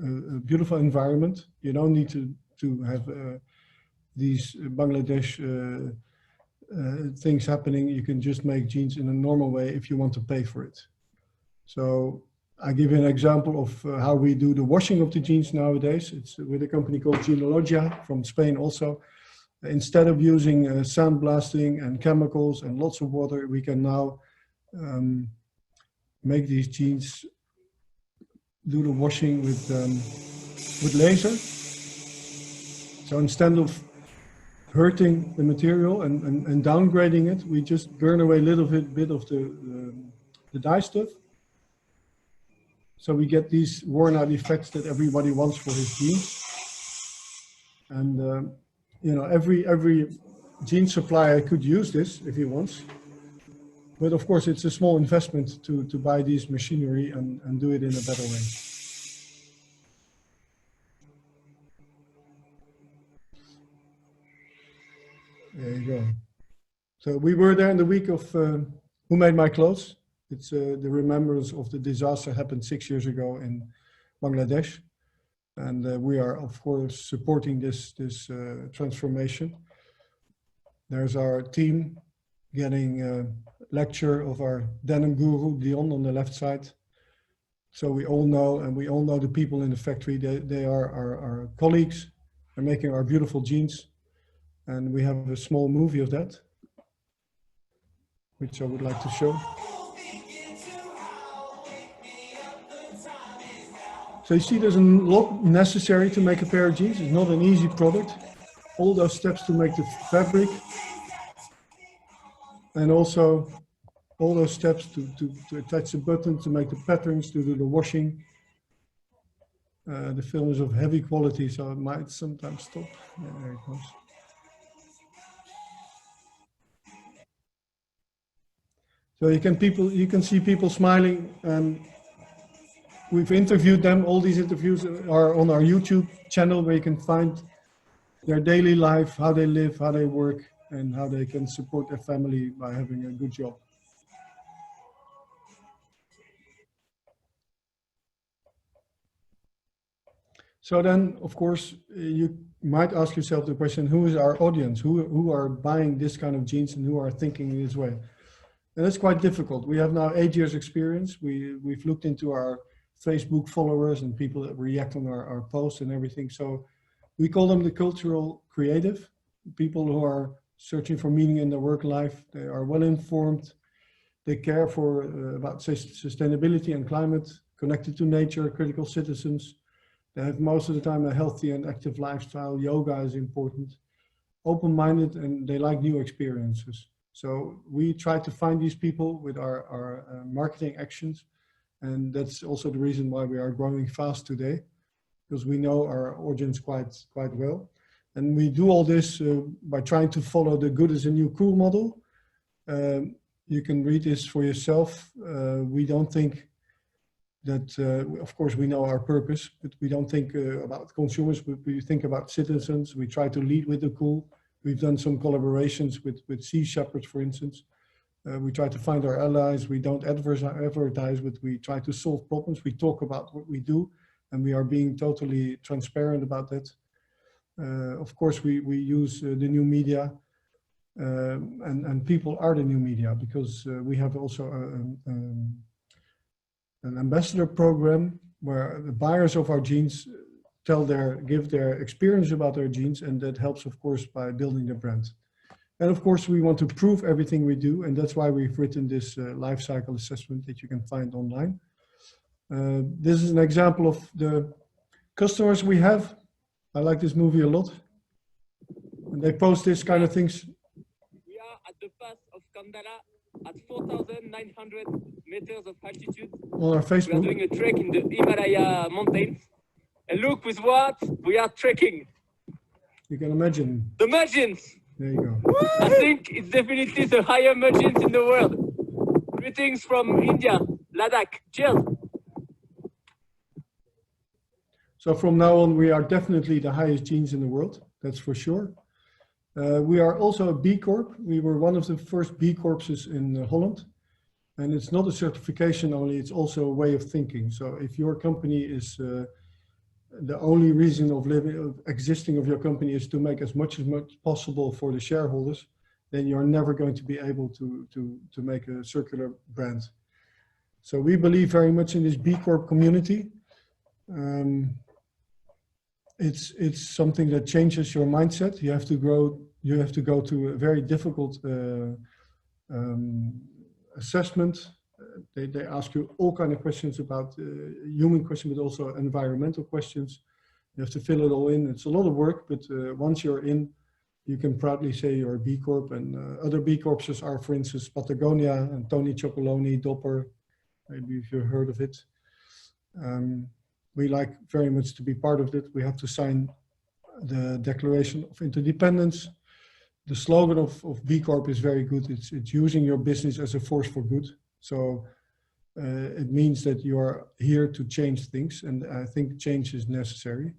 a beautiful environment. You don't need to have these Bangladesh things happening. You can just make jeans in a normal way if you want to pay for it. So I give you an example of how we do the washing of the jeans nowadays. It's with a company called Ginologia from Spain also. Instead of using sandblasting and chemicals and lots of water, we can now make these jeans, do the washing with laser. So instead of hurting the material and downgrading it, we just burn away a little bit of the dye stuff. So we get these worn out effects that everybody wants for his jeans. And you know, every jean supplier could use this if he wants. But of course, it's a small investment to buy these machinery and do it in a better way. There you go. So we were there in the week of Who Made My Clothes. It's the remembrance of the disaster happened 6 years ago in Bangladesh. And we are, of course, supporting this transformation. There's our team getting a lecture of our denim guru, Dion, on the left side. So we all know, and we all know the people in the factory. They are our colleagues. They're making our beautiful jeans. And we have a small movie of that, which I would like to show. So you see there's a lot necessary to make a pair of jeans. It's not an easy product. All those steps to make the fabric, and also all those steps to attach the button, to make the patterns, to do the washing. The film is of heavy quality, so it might sometimes stop. Yeah, there it goes. So you can see people smiling, and we've interviewed them. All these interviews are on our YouTube channel, where you can find their daily life, how they live, how they work, and how they can support their family by having a good job. So then, of course, you might ask yourself the question, who is our audience? Who are buying this kind of jeans and who are thinking in this way? And it's quite difficult. We have now 8 years experience. We've looked into our Facebook followers and people that react on our posts and everything. So we call them the cultural creative, people who are searching for meaning in their work life. They are well informed. They care for about sustainability and climate, connected to nature, critical citizens. They have most of the time a healthy and active lifestyle. Yoga is important. Open-minded, and they like new experiences. So we try to find these people with our marketing actions. And that's also the reason why we are growing fast today, because we know our audience quite well. And we do all this by trying to follow the good is a new cool model. You can read this for yourself. We don't think that, of course, we know our purpose, but we don't think about consumers, but we think about citizens. We try to lead with the cool. We've done some collaborations with Sea Shepherds, for instance. We try to find our allies. We don't advertise, but we try to solve problems. We talk about what we do, and we are being totally transparent about that. Of course, we use the new media, and people are the new media, because we have also an ambassador program where the buyers of our jeans give their experience about their jeans, and that helps, of course, by building the brand. And of course, we want to prove everything we do, and that's why we've written this life cycle assessment that you can find online. This is an example of the customers we have. I like this movie a lot. And they post this kind of things. We are at the pass of Kandala at 4,900 meters of altitude. On our Facebook. We are doing a trek in the Himalaya mountains. And look with what we are trekking. You can imagine. The margins. There you go. I think it's definitely the higher margins in the world. Greetings from India, Ladakh. Cheers. So from now on, we are definitely the highest jeans in the world. That's for sure. We are also a B Corp. We were one of the first B Corpses in Holland. And it's not a certification only, it's also a way of thinking. So if your company is, the only reason of existing of your company is to make as much possible for the shareholders, then you're never going to be able to make a circular brand. So we believe very much in this B Corp community. It's something that changes your mindset. You have to go to a very difficult assessment. They ask you all kinds of questions about human questions, but also environmental questions. You have to fill it all in. It's a lot of work, but once you're in, you can proudly say you're a B Corp. And other B Corps are, for instance, Patagonia and Tony Chocolonely, Dopper. Maybe if you've heard of it. We like very much to be part of it. We have to sign the Declaration of Interdependence. The slogan of B Corp is very good. It's using your business as a force for good. So it means that you are here to change things, and I think change is necessary.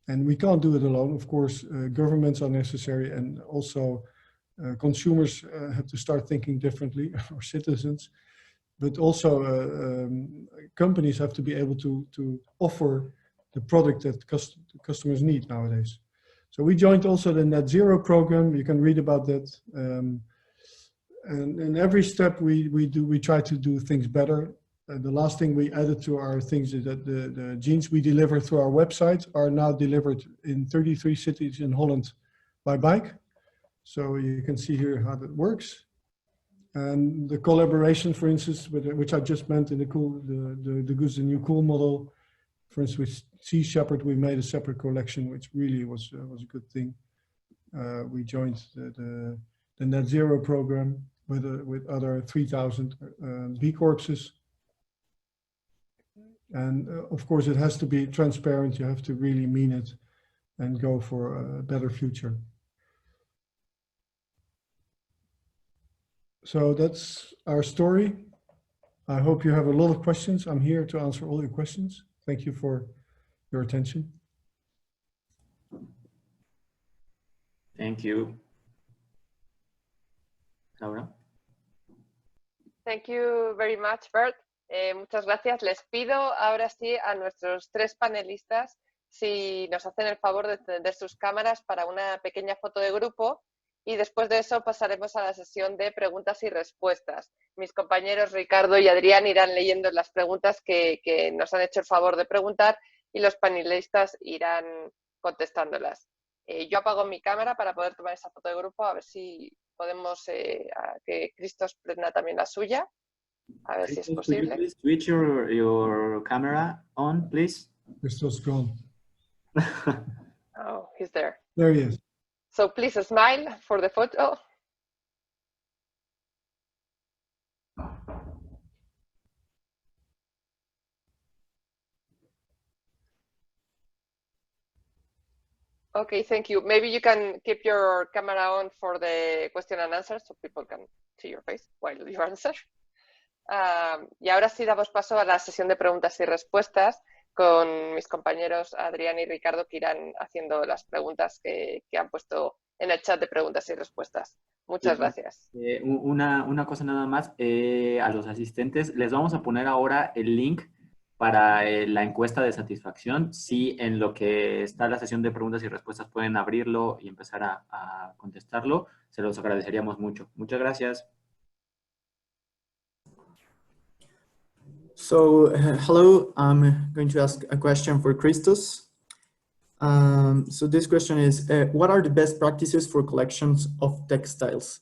And we can't do it alone. Of course, governments are necessary, and also consumers have to start thinking differently, or citizens. But also companies have to be able to offer the product that customers need nowadays. So we joined also the Net Zero program. You can read about that. And in every step we try to do things better. The last thing we added to our things is that the jeans we deliver through our website are now delivered in 33 cities in Holland by bike. So you can see here how that works. And the collaboration, for instance, which I just meant in the Goods the New Cool model, For instance, with Sea Shepherd, we made a separate collection, which really was a good thing. We joined the Net Zero program with other 3,000 B Corpses. And of course, it has to be transparent. You have to really mean it and go for a better future. So that's our story. I hope you have a lot of questions. I'm here to answer all your questions. Thank you for your attention. Thank you. Laura. Thank you very much, Bert. Muchas gracias. Les pido ahora sí a nuestros tres panelistas si nos hacen el favor de encender sus cámaras para una pequeña foto de grupo y después de eso pasaremos a la sesión de preguntas y respuestas. Mis compañeros Ricardo y Adrián irán leyendo las preguntas que nos han hecho el favor de preguntar y los panelistas irán contestándolas. Yo apago mi cámara para poder tomar esa foto de grupo, a ver si podemos que Christos prenda también la suya. A ver si es posible. Could you please switch your camera on, please? Christos gone. Oh, he's there. There he is. So please smile for the photo. Okay, thank you. Maybe you can keep your camera on for the question and answer so people can see your face while you answer. Y ahora sí damos paso a la sesión de preguntas y respuestas con mis compañeros Adrián y Ricardo que irán haciendo las preguntas que han puesto en el chat de preguntas y respuestas. Muchas gracias. Una cosa nada más, a los asistentes les vamos a poner ahora el link para la encuesta de satisfacción. Si en lo que está la sesión de preguntas y respuestas pueden abrirlo y empezar a contestarlo, se los agradeceríamos mucho. Muchas gracias. So, hello, I'm going to ask a question for Christos. So this question is, what are the best practices for collections of textiles?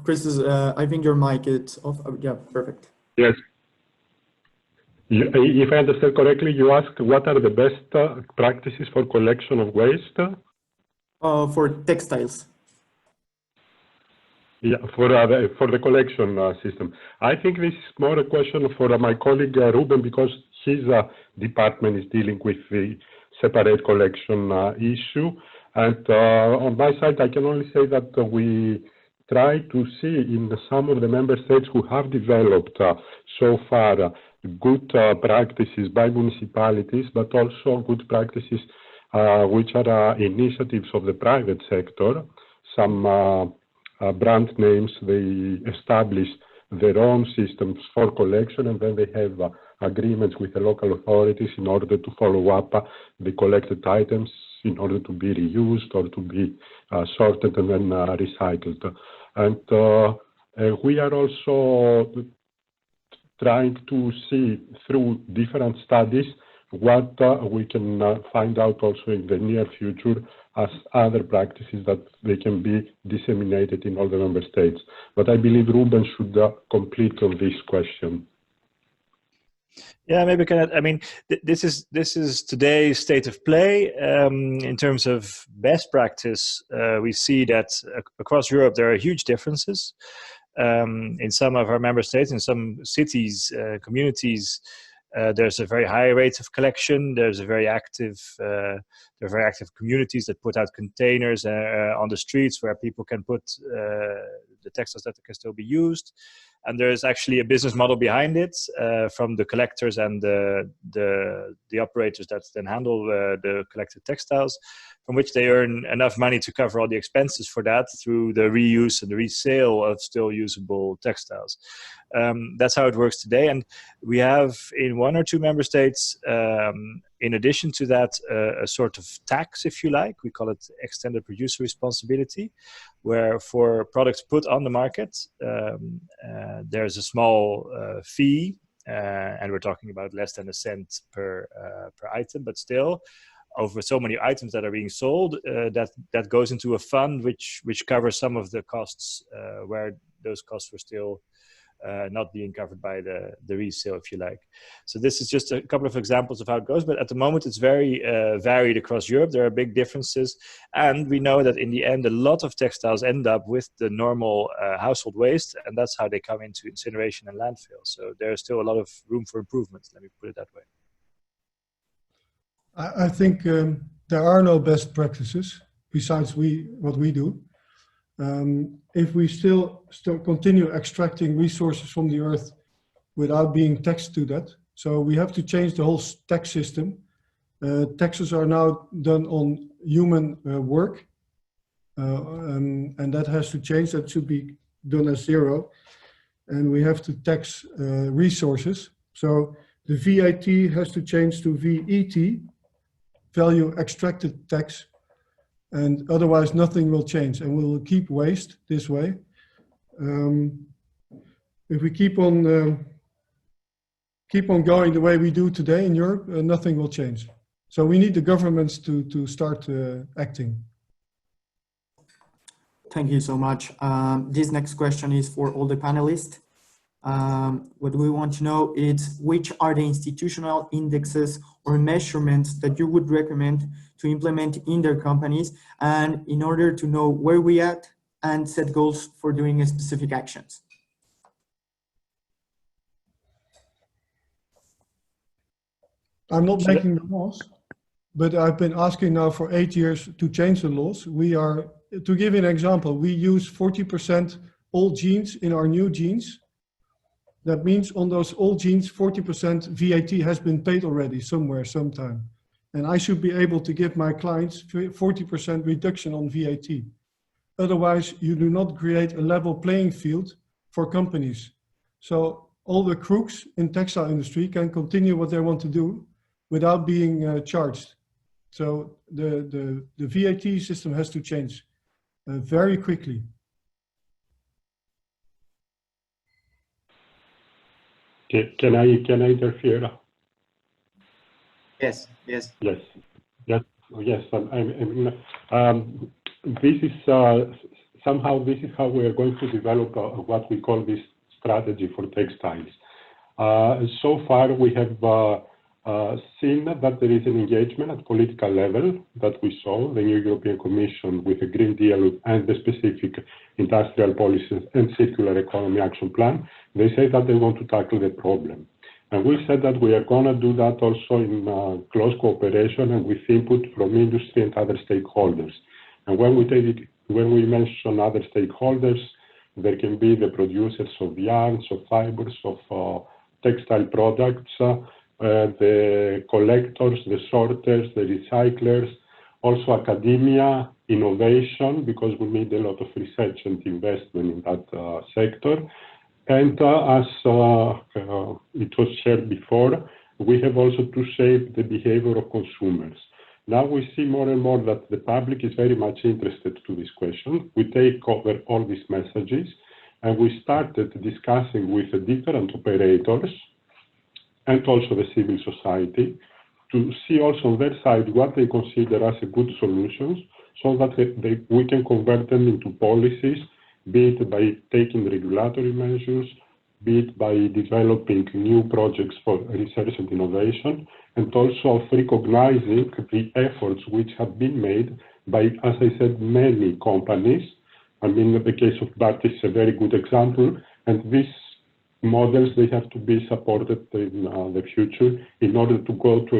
Christos, I think your mic is off. Yeah, perfect. Yes. If I understand correctly, you asked what are the best practices for collection of waste? For textiles. Yeah, for the collection system. I think this is more a question for my colleague Ruben, because his department is dealing with the separate collection issue. And on my side, I can only say that we try to see in some of the member states who have developed so far good practices by municipalities, but also good practices which are initiatives of the private sector. Some brand names, they establish their own systems for collection, and then they have agreements with the local authorities in order to follow up the collected items in order to be reused or to be sorted and then recycled. And we are also trying to see through different studies what we can find out also in the near future as other practices that they can be disseminated in all the member states. But I believe Ruben should complete on this question. Yeah, maybe I mean, this is today's state of play. In terms of best practice, we see that across Europe there are huge differences. In some of our member states, in some cities, communities, there's a very high rate of collection. There's a very active, there are very active communities that put out containers on the streets where people can put the textiles that can still be used. And there's actually a business model behind it from the collectors and the operators that then handle the collected textiles, from which they earn enough money to cover all the expenses for that through the reuse and the resale of still usable textiles. That's how it works today. And we have in one or two member states, in addition to that, a sort of tax, if you like. We call it extended producer responsibility, where for products put on the market, there's a small fee, and we're talking about less than a cent per item, but still, over so many items that are being sold, that goes into a fund which covers some of the costs where those costs were still not being covered by the resale, if you like. So this is just a couple of examples of how it goes, but at the moment it's very varied across Europe. There are big differences, and we know that in the end a lot of textiles end up with the normal household waste, and that's how they come into incineration and landfill. So there's still a lot of room for improvement, let me put it that way. I think there are no best practices besides what we do. If we still continue extracting resources from the earth without being taxed to that, so we have to change the whole tax system. Taxes are now done on human work, and that has to change. That should be done as zero, and we have to tax resources. So the VAT has to change to VET, value extracted tax. And otherwise nothing will change, and we will keep waste this way. If we keep on going the way we do today in Europe, nothing will change. So we need the governments to start acting. Thank you so much. This next question is for all the panelists. What we want to know is which are the institutional indexes or measurements that you would recommend to implement in their companies, and in order to know where we at and set goals for doing specific actions. I'm not making the laws, but I've been asking now for 8 years to change the laws. We are, to give you an example, we use 40% old jeans in our new jeans. That means on those old jeans, 40% VAT has been paid already somewhere, sometime. And I should be able to give my clients 40% reduction on VAT. Otherwise, you do not create a level playing field for companies. So all the crooks in textile industry can continue what they want to do without being charged. So the VAT system has to change very quickly. Can I interfere? Yes. Yes. This is somehow this is how we are going to develop what we call this strategy for textiles. So far, we have seen that there is an engagement at political level that we saw the new European Commission with the Green Deal and the specific industrial policies and circular economy action plan. They say that they want to tackle the problem. And we said that we are going to do that also in close cooperation and with input from industry and other stakeholders. And when we mention other stakeholders, there can be the producers of yarns, of fibers, of textile products, the collectors, the sorters, the recyclers, also academia, innovation, because we need a lot of research and investment in that sector. And as it was shared before, we have also to shape the behavior of consumers. Now we see more and more that the public is very much interested to this question. We take over all these messages, and we started discussing with the different operators and also the civil society to see also on their side what they consider as a good solutions, so that we can convert them into policies, be it by taking regulatory measures, be it by developing new projects for research and innovation, and also of recognizing the efforts which have been made by, as I said, many companies. I mean, the case of Bart is a very good example, and these models, they have to be supported in the future in order to go to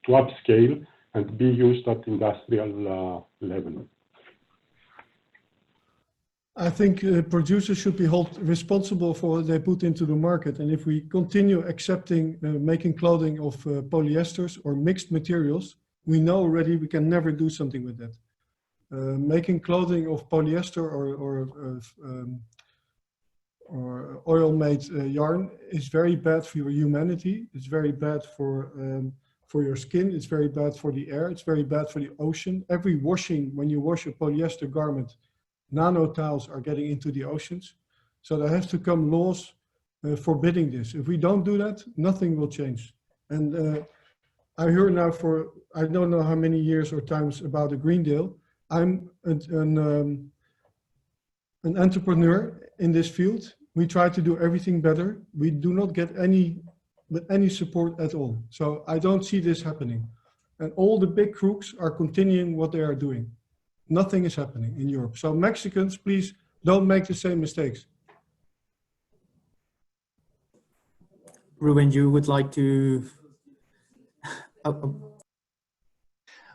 upscale and be used at industrial level. I think producers should be held responsible for what they put into the market. And if we continue accepting making clothing of polyesters or mixed materials, we know already we can never do something with that. Making clothing of polyester or oil-made yarn is very bad for your humanity. It's very bad for your skin. It's very bad for the air. It's very bad for the ocean. Every washing, when you wash a polyester garment, nanotiles are getting into the oceans. So there has to come laws forbidding this. If we don't do that, nothing will change. And I heard now for, I don't know how many years or times about the Green Deal. I'm an entrepreneur in this field. We try to do everything better. We do not get any support at all. So I don't see this happening. And all the big crooks are continuing what they are doing. Nothing is happening in Europe. So Mexicans, please don't make the same mistakes. Ruben, you would like to...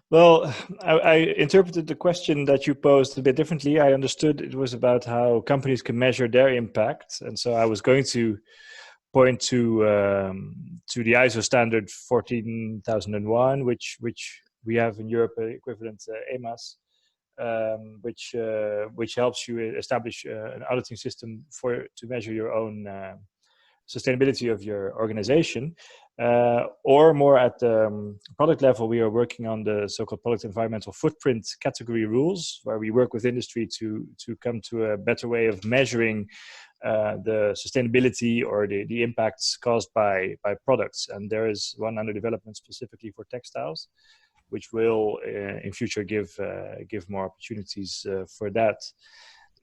Well, I interpreted the question that you posed a bit differently. I understood it was about how companies can measure their impact. And so I was going to point to the ISO standard 14001, which we have in Europe, equivalent EMAS, which helps you establish an auditing system to measure your own sustainability of your organization. Or more at the product level, we are working on the so-called product environmental footprint category rules, where we work with industry to come to a better way of measuring the sustainability or the impacts caused by products. And there is one under development specifically for textiles, which will in future give more opportunities for that.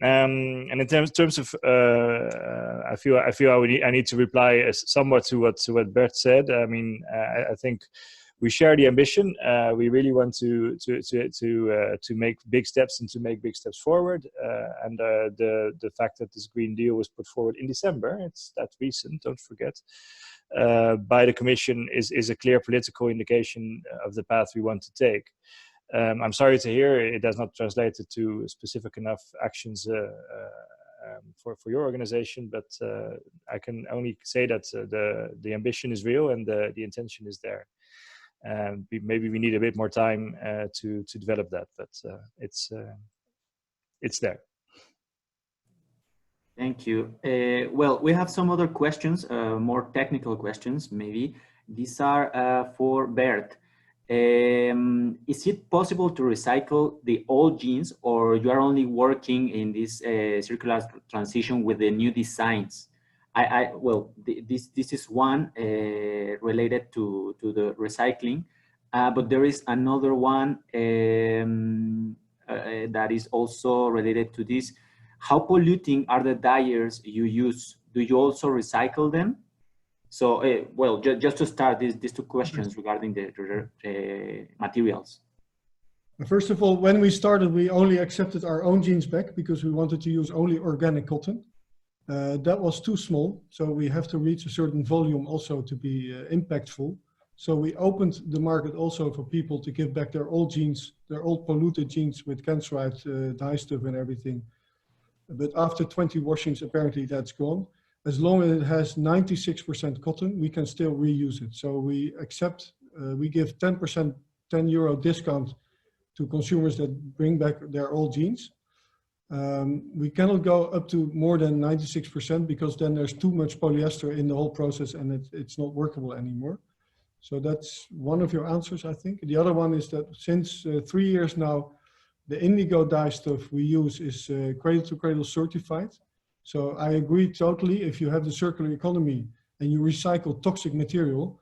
And in terms of, I feel I need to reply somewhat to what Bert said. I mean, I think we share the ambition. We really want to make big steps and to make big steps forward. And the fact that this Green Deal was put forward in December, it's that recent, don't forget, by the Commission is a clear political indication of the path we want to take. I'm sorry to hear it does not translate to specific enough actions for your organization, but I can only say that the ambition is real and the intention is there. Maybe we need a bit more time to develop that, but it's there. Thank you. Well, we have some other questions, more technical questions, maybe. These are for Bert. Is it possible to recycle the old jeans, or you are only working in this circular transition with the new designs? Well, this is one related to the recycling, but there is another one that is also related to this. How polluting are the dyers you use? Do you also recycle them? So, well, just to start, these two questions regarding the materials. First of all, when we started, we only accepted our own jeans back because we wanted to use only organic cotton. That was too small, so we have to reach a certain volume also to be impactful. So we opened the market also for people to give back their old jeans, their old polluted jeans with cancerite dye stuff and everything. But after 20 washings, apparently that's gone. As long as it has 96% cotton, we can still reuse it. So we accept, we give 10% €10 discount to consumers that bring back their old jeans. We cannot go up to more than 96% because then there's too much polyester in the whole process and it's not workable anymore. So that's one of your answers, I think. The other one is that since 3 years now, the indigo dye stuff we use is cradle to cradle certified. So I agree totally, if you have the circular economy and you recycle toxic material,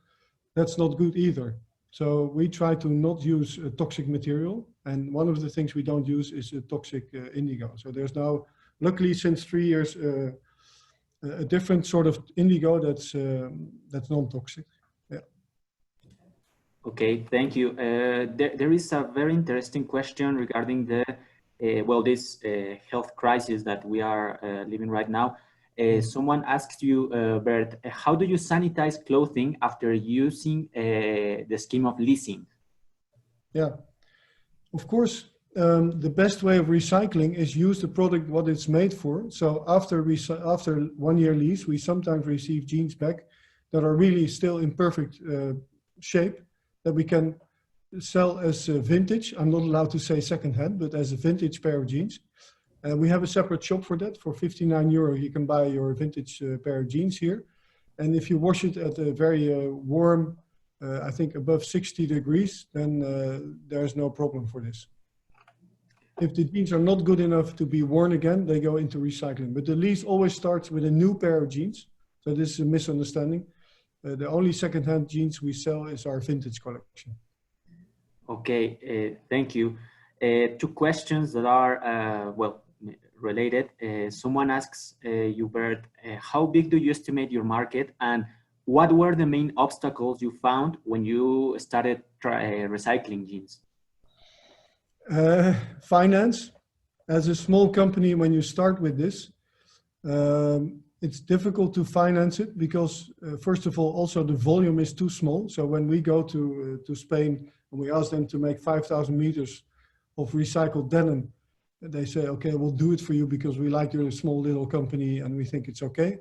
that's not good either. So we try to not use toxic material. And one of the things we don't use is toxic indigo. So there's now, luckily since 3 years, a different sort of indigo that's non-toxic. Yeah. Okay, thank you. There is a very interesting question regarding the well, this health crisis that we are living right now. Someone asked you, Bert, how do you sanitize clothing after using the scheme of leasing? Yeah, of course, the best way of recycling is use the product what it's made for. So after 1 year lease, we sometimes receive jeans back that are really still in perfect shape that we can sell as vintage. I'm not allowed to say secondhand, but as a vintage pair of jeans. We have a separate shop for that. For €59, you can buy your vintage pair of jeans here. And if you wash it at a very warm, I think above 60 degrees, then there's no problem for this. If the jeans are not good enough to be worn again, they go into recycling. But the lease always starts with a new pair of jeans. So this is a misunderstanding. The only second-hand jeans we sell is our vintage collection. Okay, thank you. Two questions that are, well, related. Someone asks you, Bert, how big do you estimate your market, and what were the main obstacles you found when you started recycling jeans? Finance. As a small company, when you start with this, it's difficult to finance it because, first of all, also the volume is too small. So when we go to Spain and we ask them to make 5,000 meters of recycled denim, they say, okay, we'll do it for you because we like your small little company and we think it's okay.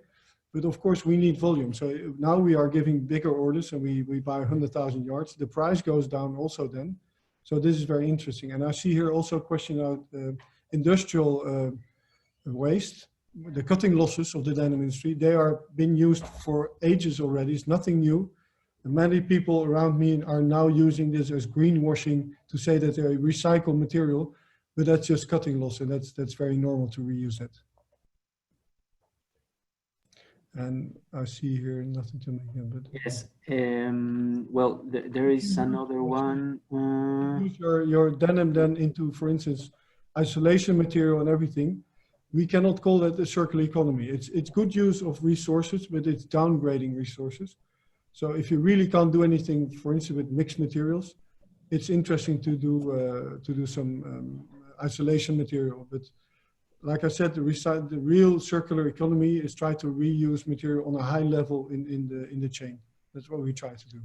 But of course, we need volume. So now we are giving bigger orders and we buy 100,000 yards. The price goes down also then. So this is very interesting. And I see here also a question about industrial waste. The cutting losses of the denim industry, they are being used for ages already. It's nothing new. And many people around me are now using this as greenwashing to say that they're recycled material, but that's just cutting loss, and that's very normal to reuse that. And I see here nothing to make them, but yes. Well, there is another one. Use your denim then into, for instance, isolation material and everything. We cannot call that a circular economy. It's good use of resources, but it's downgrading resources. So if you really can't do anything, for instance, with mixed materials, it's interesting to do some isolation material. But like I said, the real circular economy is try to reuse material on a high level in the chain. That's what we try to do.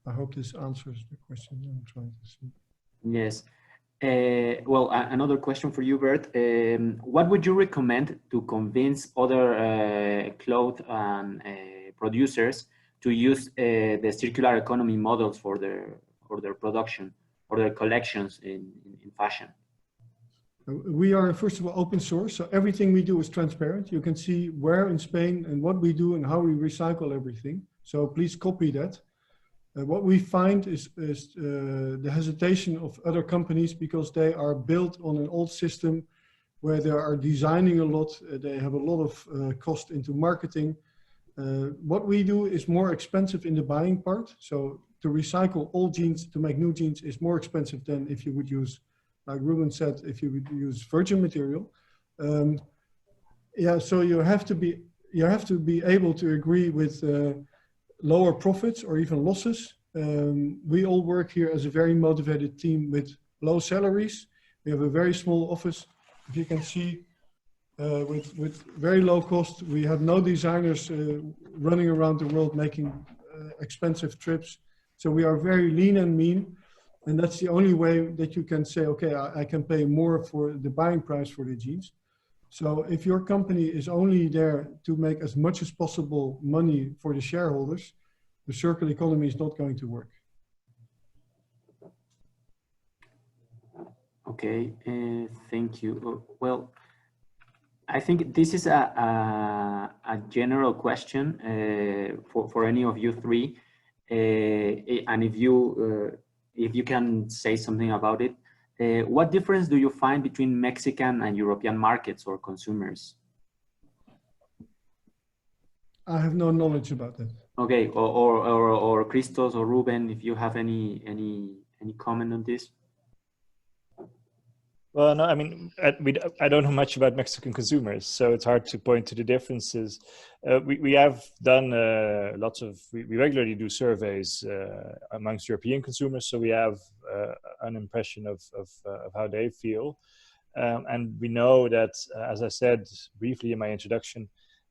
I hope this answers the question I'm trying to see. Yes. Well, another question for you, Bert. What would you recommend to convince other cloth producers to use the circular economy models for their production or their collections in fashion? We are, first of all, open source. So everything we do is transparent. You can see where in Spain and what we do and how we recycle everything. So please copy that. What we find is the hesitation of other companies because they are built on an old system where they are designing a lot. They have a lot of cost into marketing. What we do is more expensive in the buying part. So to recycle old jeans, to make new jeans is more expensive than if you would use, like Ruben said, if you would use virgin material. Yeah, so you have to be able to agree with lower profits or even losses. We all work here as a very motivated team with low salaries. We have a very small office. If you can see, with very low cost, we have no designers running around the world making expensive trips. So we are very lean and mean. And that's the only way that you can say, okay, I can pay more for the buying price for the jeans. So if your company is only there to make as much as possible money for the shareholders, the circular economy is not going to work. Okay, thank you. Well, I think this is a general question for any of you three, and if you can say something about it. What difference do you find between Mexican and European markets or consumers? I have no knowledge about that. Okay, or Christos or Ruben, if you have any comment on this. Well, no, I mean, I don't know much about Mexican consumers, so it's hard to point to the differences. We have done we regularly do surveys amongst European consumers, so we have an impression of how they feel. And we know that, as I said briefly in my introduction,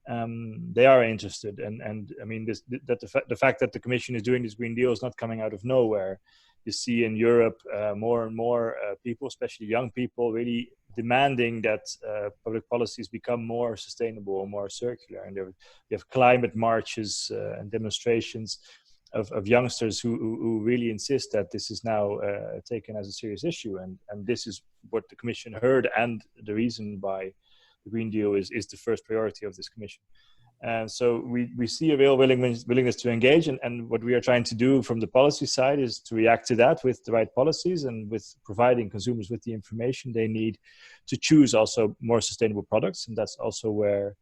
they are interested. And I mean, the fact that the Commission is doing this Green Deal is not coming out of nowhere. You see in Europe more and more people, especially young people, really demanding that public policies become more sustainable or more circular. And we have climate marches and demonstrations of youngsters who really insist that this is now taken as a serious issue. And this is what the Commission heard, and the reason why the Green Deal is the first priority of this Commission. And so we see a real willingness to engage, and what we are trying to do from the policy side is to react to that with the right policies and with providing consumers with the information they need to choose also more sustainable products. And that's also where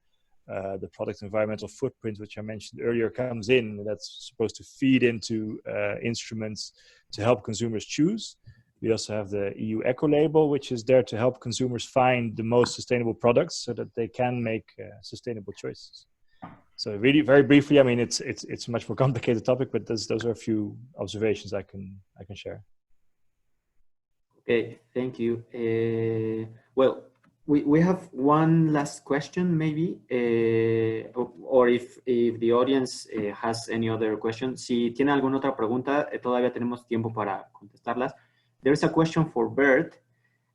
the product environmental footprint, which I mentioned earlier, comes in. That's supposed to feed into instruments to help consumers choose. We also have the EU Eco Label, which is there to help consumers find the most sustainable products so that they can make sustainable choices. So really, very briefly, I mean, it's a much more complicated topic, but those are a few observations I can share. Okay, thank you. Well, we have one last question, maybe, or if the audience has any other question. Si tiene alguna otra pregunta, todavía tenemos tiempo para contestarlas. There is a question for Bert.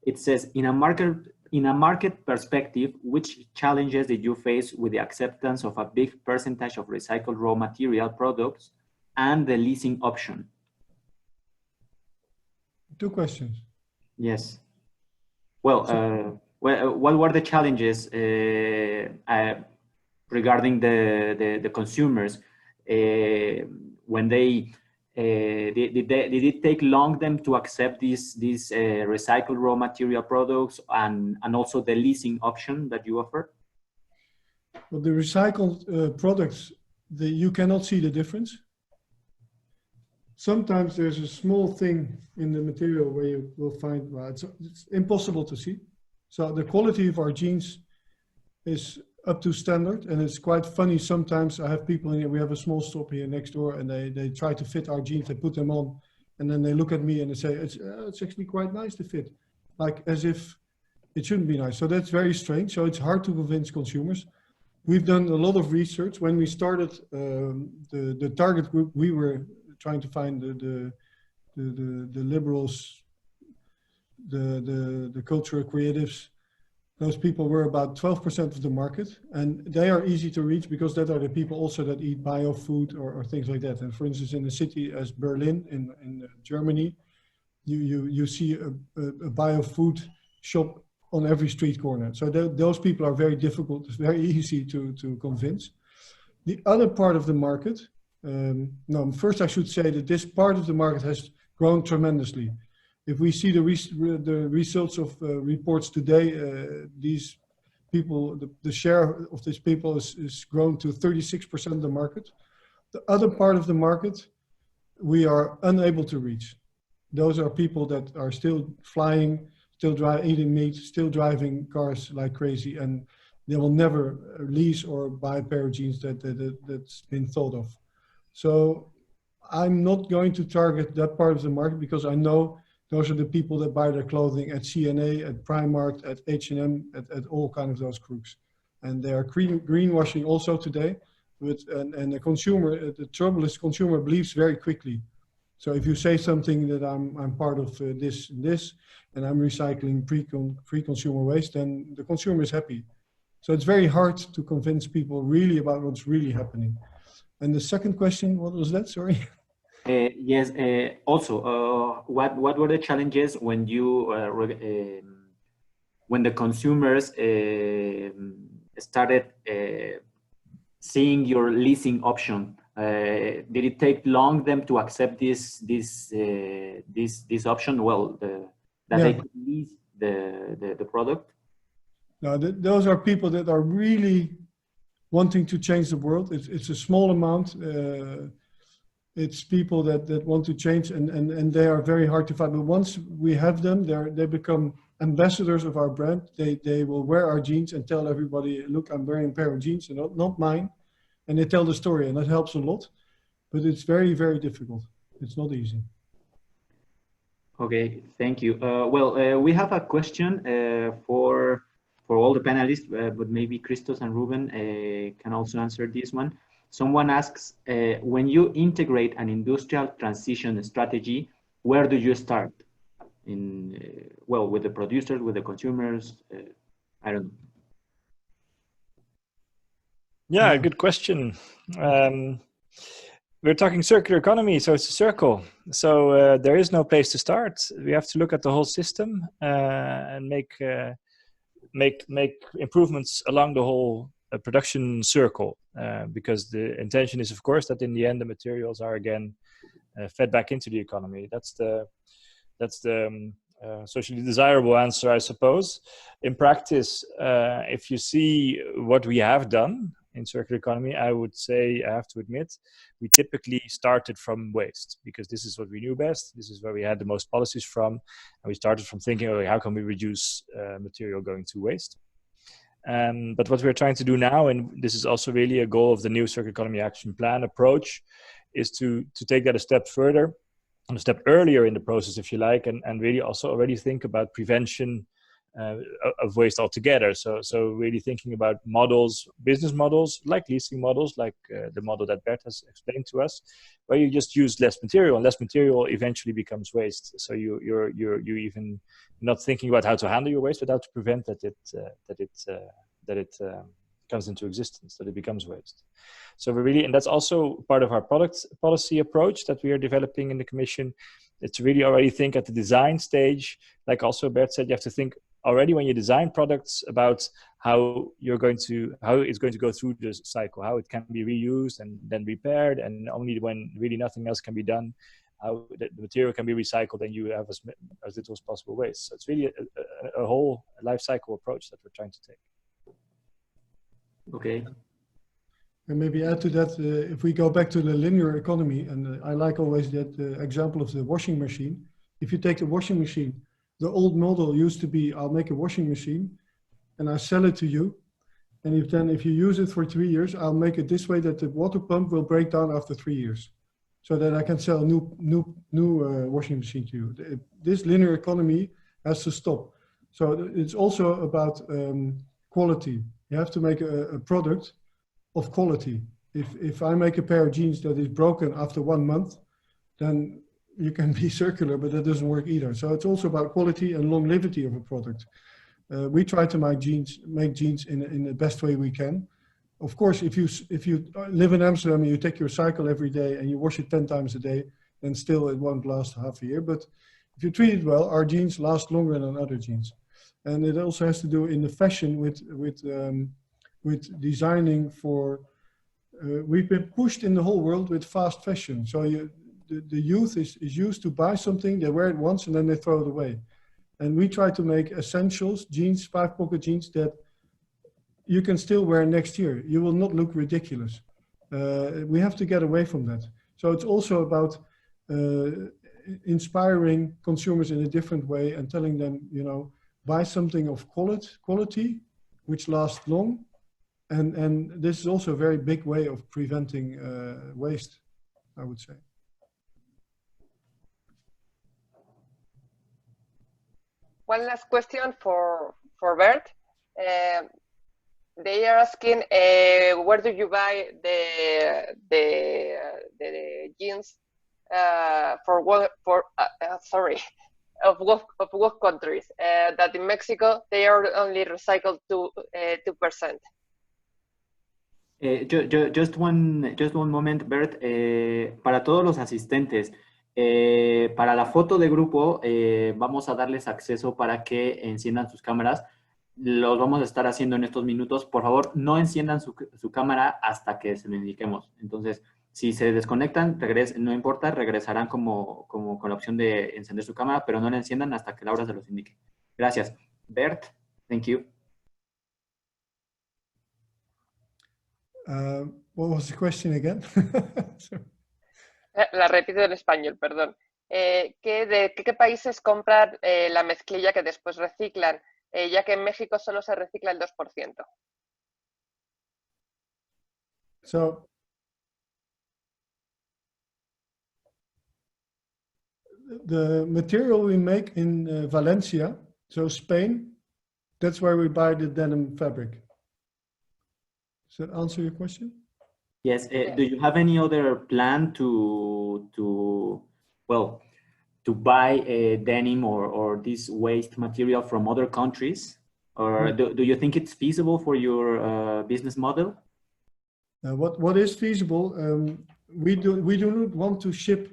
It says, in a market perspective, which challenges did you face with the acceptance of a big percentage of recycled raw material products and the leasing option? Two questions. Yes. Well, what were the challenges regarding the consumers when they did it take long them to accept these recycled raw material products and also the leasing option that you offer? Well, the recycled products, you cannot see the difference. Sometimes there's a small thing in the material where you will find, well, it's impossible to see. So the quality of our jeans is up to standard, and it's quite funny. Sometimes I have people in here, we have a small shop here next door, and they try to fit our jeans, they put them on, and then they look at me and they say, it's actually quite nice to fit, like as if it shouldn't be nice. So that's very strange. So it's hard to convince consumers. We've done a lot of research. When we started the target group, we were trying to find the liberals, the cultural creatives. Those people were about 12% of the market, and they are easy to reach because that are the people also that eat bio food or things like that. And for instance, in a city as Berlin in Germany, you see a bio food shop on every street corner. So those people are very difficult. It's very easy to convince. The other part of the market, no, first I should say that this part of the market has grown tremendously. If we see the results of reports today, these people, the share of these people is grown to 36% of the market. The other part of the market, we are unable to reach. Those are people that are still flying, still eating meat, still driving cars like crazy, and they will never lease or buy a pair of jeans that's been thought of. So I'm not going to target that part of the market because I know those are the people that buy their clothing at CNA, at Primark, at H&M, at all kinds of those groups. And they are greenwashing also today. And the consumer, the trouble is consumer believes very quickly. So if you say something that I'm part of this and I'm recycling pre-consumer waste, then the consumer is happy. So it's very hard to convince people really about what's really happening. And the second question, what was that? Sorry. Yes. Also, what were the challenges when you when the consumers started seeing your leasing option? Did it take long them to accept this option? Well, that they could lease the product. No, those are people that are really wanting to change the world. It's a small amount. It's people that want to change, and they are very hard to find. But once we have them, they become ambassadors of our brand. They will wear our jeans and tell everybody, look, I'm wearing a pair of jeans, and not mine. And they tell the story, and that helps a lot. But it's very, very difficult. It's not easy. Okay, thank you. We have a question for all the panelists, but maybe Christos and Ruben can also answer this one. Someone asks, when you integrate an industrial transition strategy, where do you start? With the producers, with the consumers? I don't know. Yeah, good question. We're talking circular economy, so it's a circle. So there is no place to start. We have to look at the whole system and make improvements along the whole production circle, because the intention is, of course, that in the end the materials are again fed back into the economy. That's the socially desirable answer, I suppose. In practice, if you see what we have done in circular economy, I would say, I have to admit, we typically started from waste because this is what we knew best. This is where we had the most policies from. And we started from thinking, okay, how can we reduce material going to waste? But what we're trying to do now, and this is also really a goal of the new Circular Economy Action Plan approach, is to take that a step further, and a step earlier in the process, if you like, and really also already think about prevention of waste altogether. So really thinking about models, business models, like leasing models, like the model that Bert has explained to us, where you just use less material, and less material eventually becomes waste. So you're even not thinking about how to handle your waste, but how to prevent that it comes into existence, that it becomes waste. So we're really, and that's also part of our product policy approach that we are developing in the Commission. It's really already think at the design stage, like also Bert said, you have to think already when you design products about how it's going to go through the cycle, how it can be reused and then repaired, and only when really nothing else can be done, how the material can be recycled and you have as little as possible waste. So it's really a whole life cycle approach that we're trying to take. Okay. And maybe add to that, if we go back to the linear economy, and I like always that example of the washing machine. If you take the washing machine, the old model used to be, I'll make a washing machine and I sell it to you. And if you use it for 3 years, I'll make it this way that the water pump will break down after 3 years, so that I can sell a new washing machine to you. This linear economy has to stop. So it's also about quality. You have to make a product of quality. If I make a pair of jeans that is broken after 1 month, then you can be circular, but that doesn't work either. So it's also about quality and longevity of a product. We try to make jeans in the best way we can. Of course, if you live in Amsterdam and you take your cycle every day and you wash it 10 times a day, then still it won't last half a year. But if you treat it well, our jeans last longer than other jeans. And it also has to do in the fashion with designing for, we've been pushed in the whole world with fast fashion. So the youth is used to buy something, they wear it once and then they throw it away. And we try to make essentials, jeans, 5-pocket jeans that you can still wear next year. You will not look ridiculous. We have to get away from that. So it's also about inspiring consumers in a different way and telling them, you know, buy something of quality, which lasts long. And this is also a very big way of preventing waste, I would say. One last question for Bert. They are asking, where do you buy the jeans of what countries? That in Mexico they are only recycled to 2%. Just one moment, Bert. Para todos los asistentes, para la foto de grupo, vamos a darles acceso para que enciendan sus cámaras. Los vamos a estar haciendo en estos minutos. Por favor, no enciendan su cámara hasta que se lo indiquemos. Entonces, si se desconectan, no importa, regresarán como con la opción de encender su cámara, pero no la enciendan hasta que Laura se los indique. Gracias. Bert, thank you. What was the question again? La repito en español, perdón. ¿De qué países compran la mezclilla que después reciclan? Ya que en México solo se recicla el 2%. So, the material we make in Valencia, so Spain, that's where we buy the denim fabric. Does that answer your question? Yes. Do you have any other plan to buy denim or this waste material from other countries? Or do you think it's feasible for your business model? What is feasible? We do not want to ship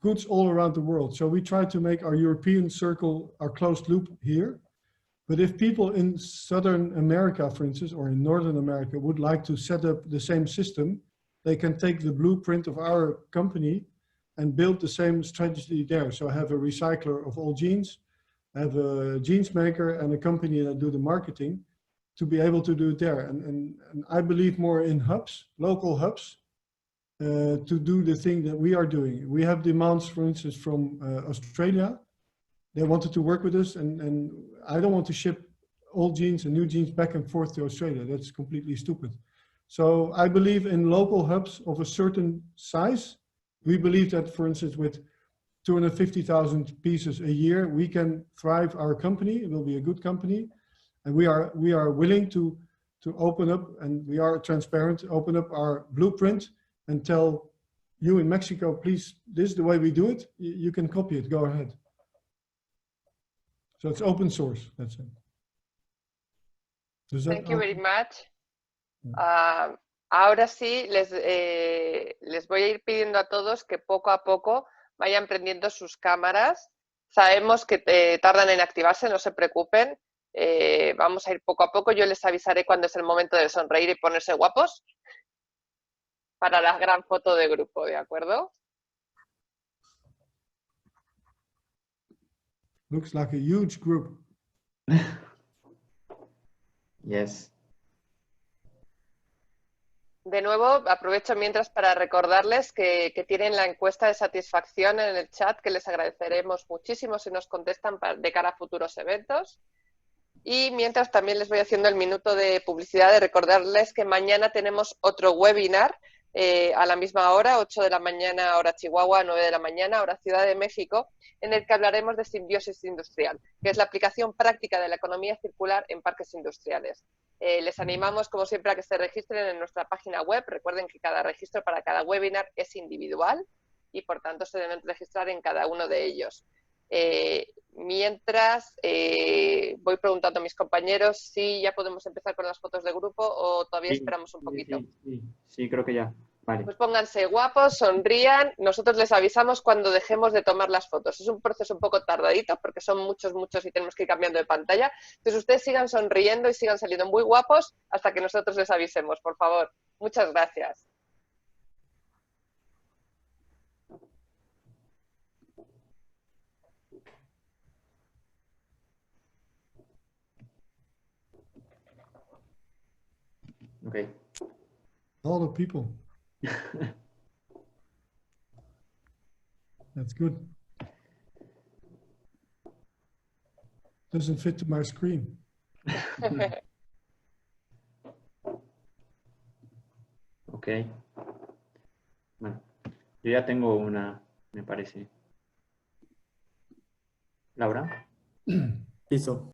goods all around the world. So we try to make our European circle, our closed loop here. But if people in Southern America, for instance, or in Northern America would like to set up the same system, they can take the blueprint of our company and build the same strategy there. So have a recycler of all jeans, I have a jeans maker and a company that do the marketing to be able to do it there. And I believe more in hubs, local hubs, to do the thing that we are doing. We have demands, for instance, from Australia. They wanted to work with us, and I don't want to ship old jeans and new jeans back and forth to Australia. That's completely stupid. So I believe in local hubs of a certain size. We believe that, for instance, with 250,000 pieces a year, we can thrive our company. It will be a good company. And we are willing to open up, and we are transparent, open up our blueprint and tell you in Mexico, please, this is the way we do it. You can copy it, go ahead. So it's open source, that's it. Thank you very much. Ahora sí, les voy a ir pidiendo a todos que poco a poco vayan prendiendo sus cámaras. Sabemos que tardan en activarse, no se preocupen. Vamos a ir poco a poco. Yo les avisaré cuando es el momento de sonreír y ponerse guapos para la gran foto de grupo, ¿de acuerdo? Looks like a huge group. Yes. De nuevo, aprovecho mientras para recordarles que tienen la encuesta de satisfacción en el chat, que les agradeceremos muchísimo si nos contestan de cara a futuros eventos. Y mientras también les voy haciendo el minuto de publicidad de recordarles que mañana tenemos otro webinar a la misma hora, 8 de la mañana hora Chihuahua, 9 de la mañana hora Ciudad de México, en el que hablaremos de simbiosis industrial, que es la aplicación práctica de la economía circular en parques industriales. Les animamos, como siempre, a que se registren en nuestra página web. Recuerden que cada registro para cada webinar es individual y, por tanto, se deben registrar en cada uno de ellos. Mientras voy preguntando a mis compañeros si ya podemos empezar con las fotos de grupo o todavía esperamos un poquito. Sí, creo que ya. Vale. Pues pónganse guapos, sonrían. Nosotros les avisamos cuando dejemos de tomar las fotos. Es un proceso un poco tardadito porque son muchos y tenemos que ir cambiando de pantalla. Entonces ustedes sigan sonriendo y sigan saliendo muy guapos hasta que nosotros les avisemos, por favor. Muchas gracias. Okay. All the people. That's good. Doesn't fit to my screen. Ok. Bueno, yo ya tengo una, me parece. ¿Laura? Listo.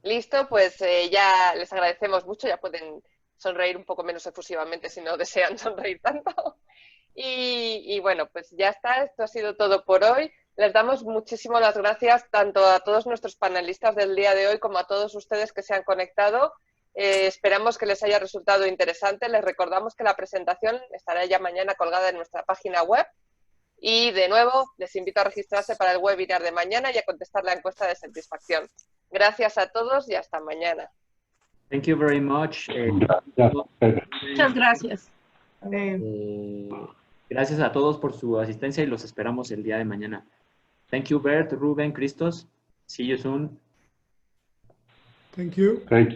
Listo, pues ya les agradecemos mucho, ya pueden sonreír un poco menos efusivamente si no desean sonreír tanto. Y bueno, pues ya está, esto ha sido todo por hoy. Les damos muchísimas las gracias tanto a todos nuestros panelistas del día de hoy como a todos ustedes que se han conectado. Esperamos que les haya resultado interesante. Les recordamos que la presentación estará ya mañana colgada en nuestra página web. Y de nuevo, les invito a registrarse para el webinar de mañana y a contestar la encuesta de satisfacción. Gracias a todos y hasta mañana. Thank you very much. Muchas gracias. Gracias a todos por su asistencia y los esperamos el día de mañana. Thank you, Bert, Ruben, Christos. See you soon. Thank you. Thank you.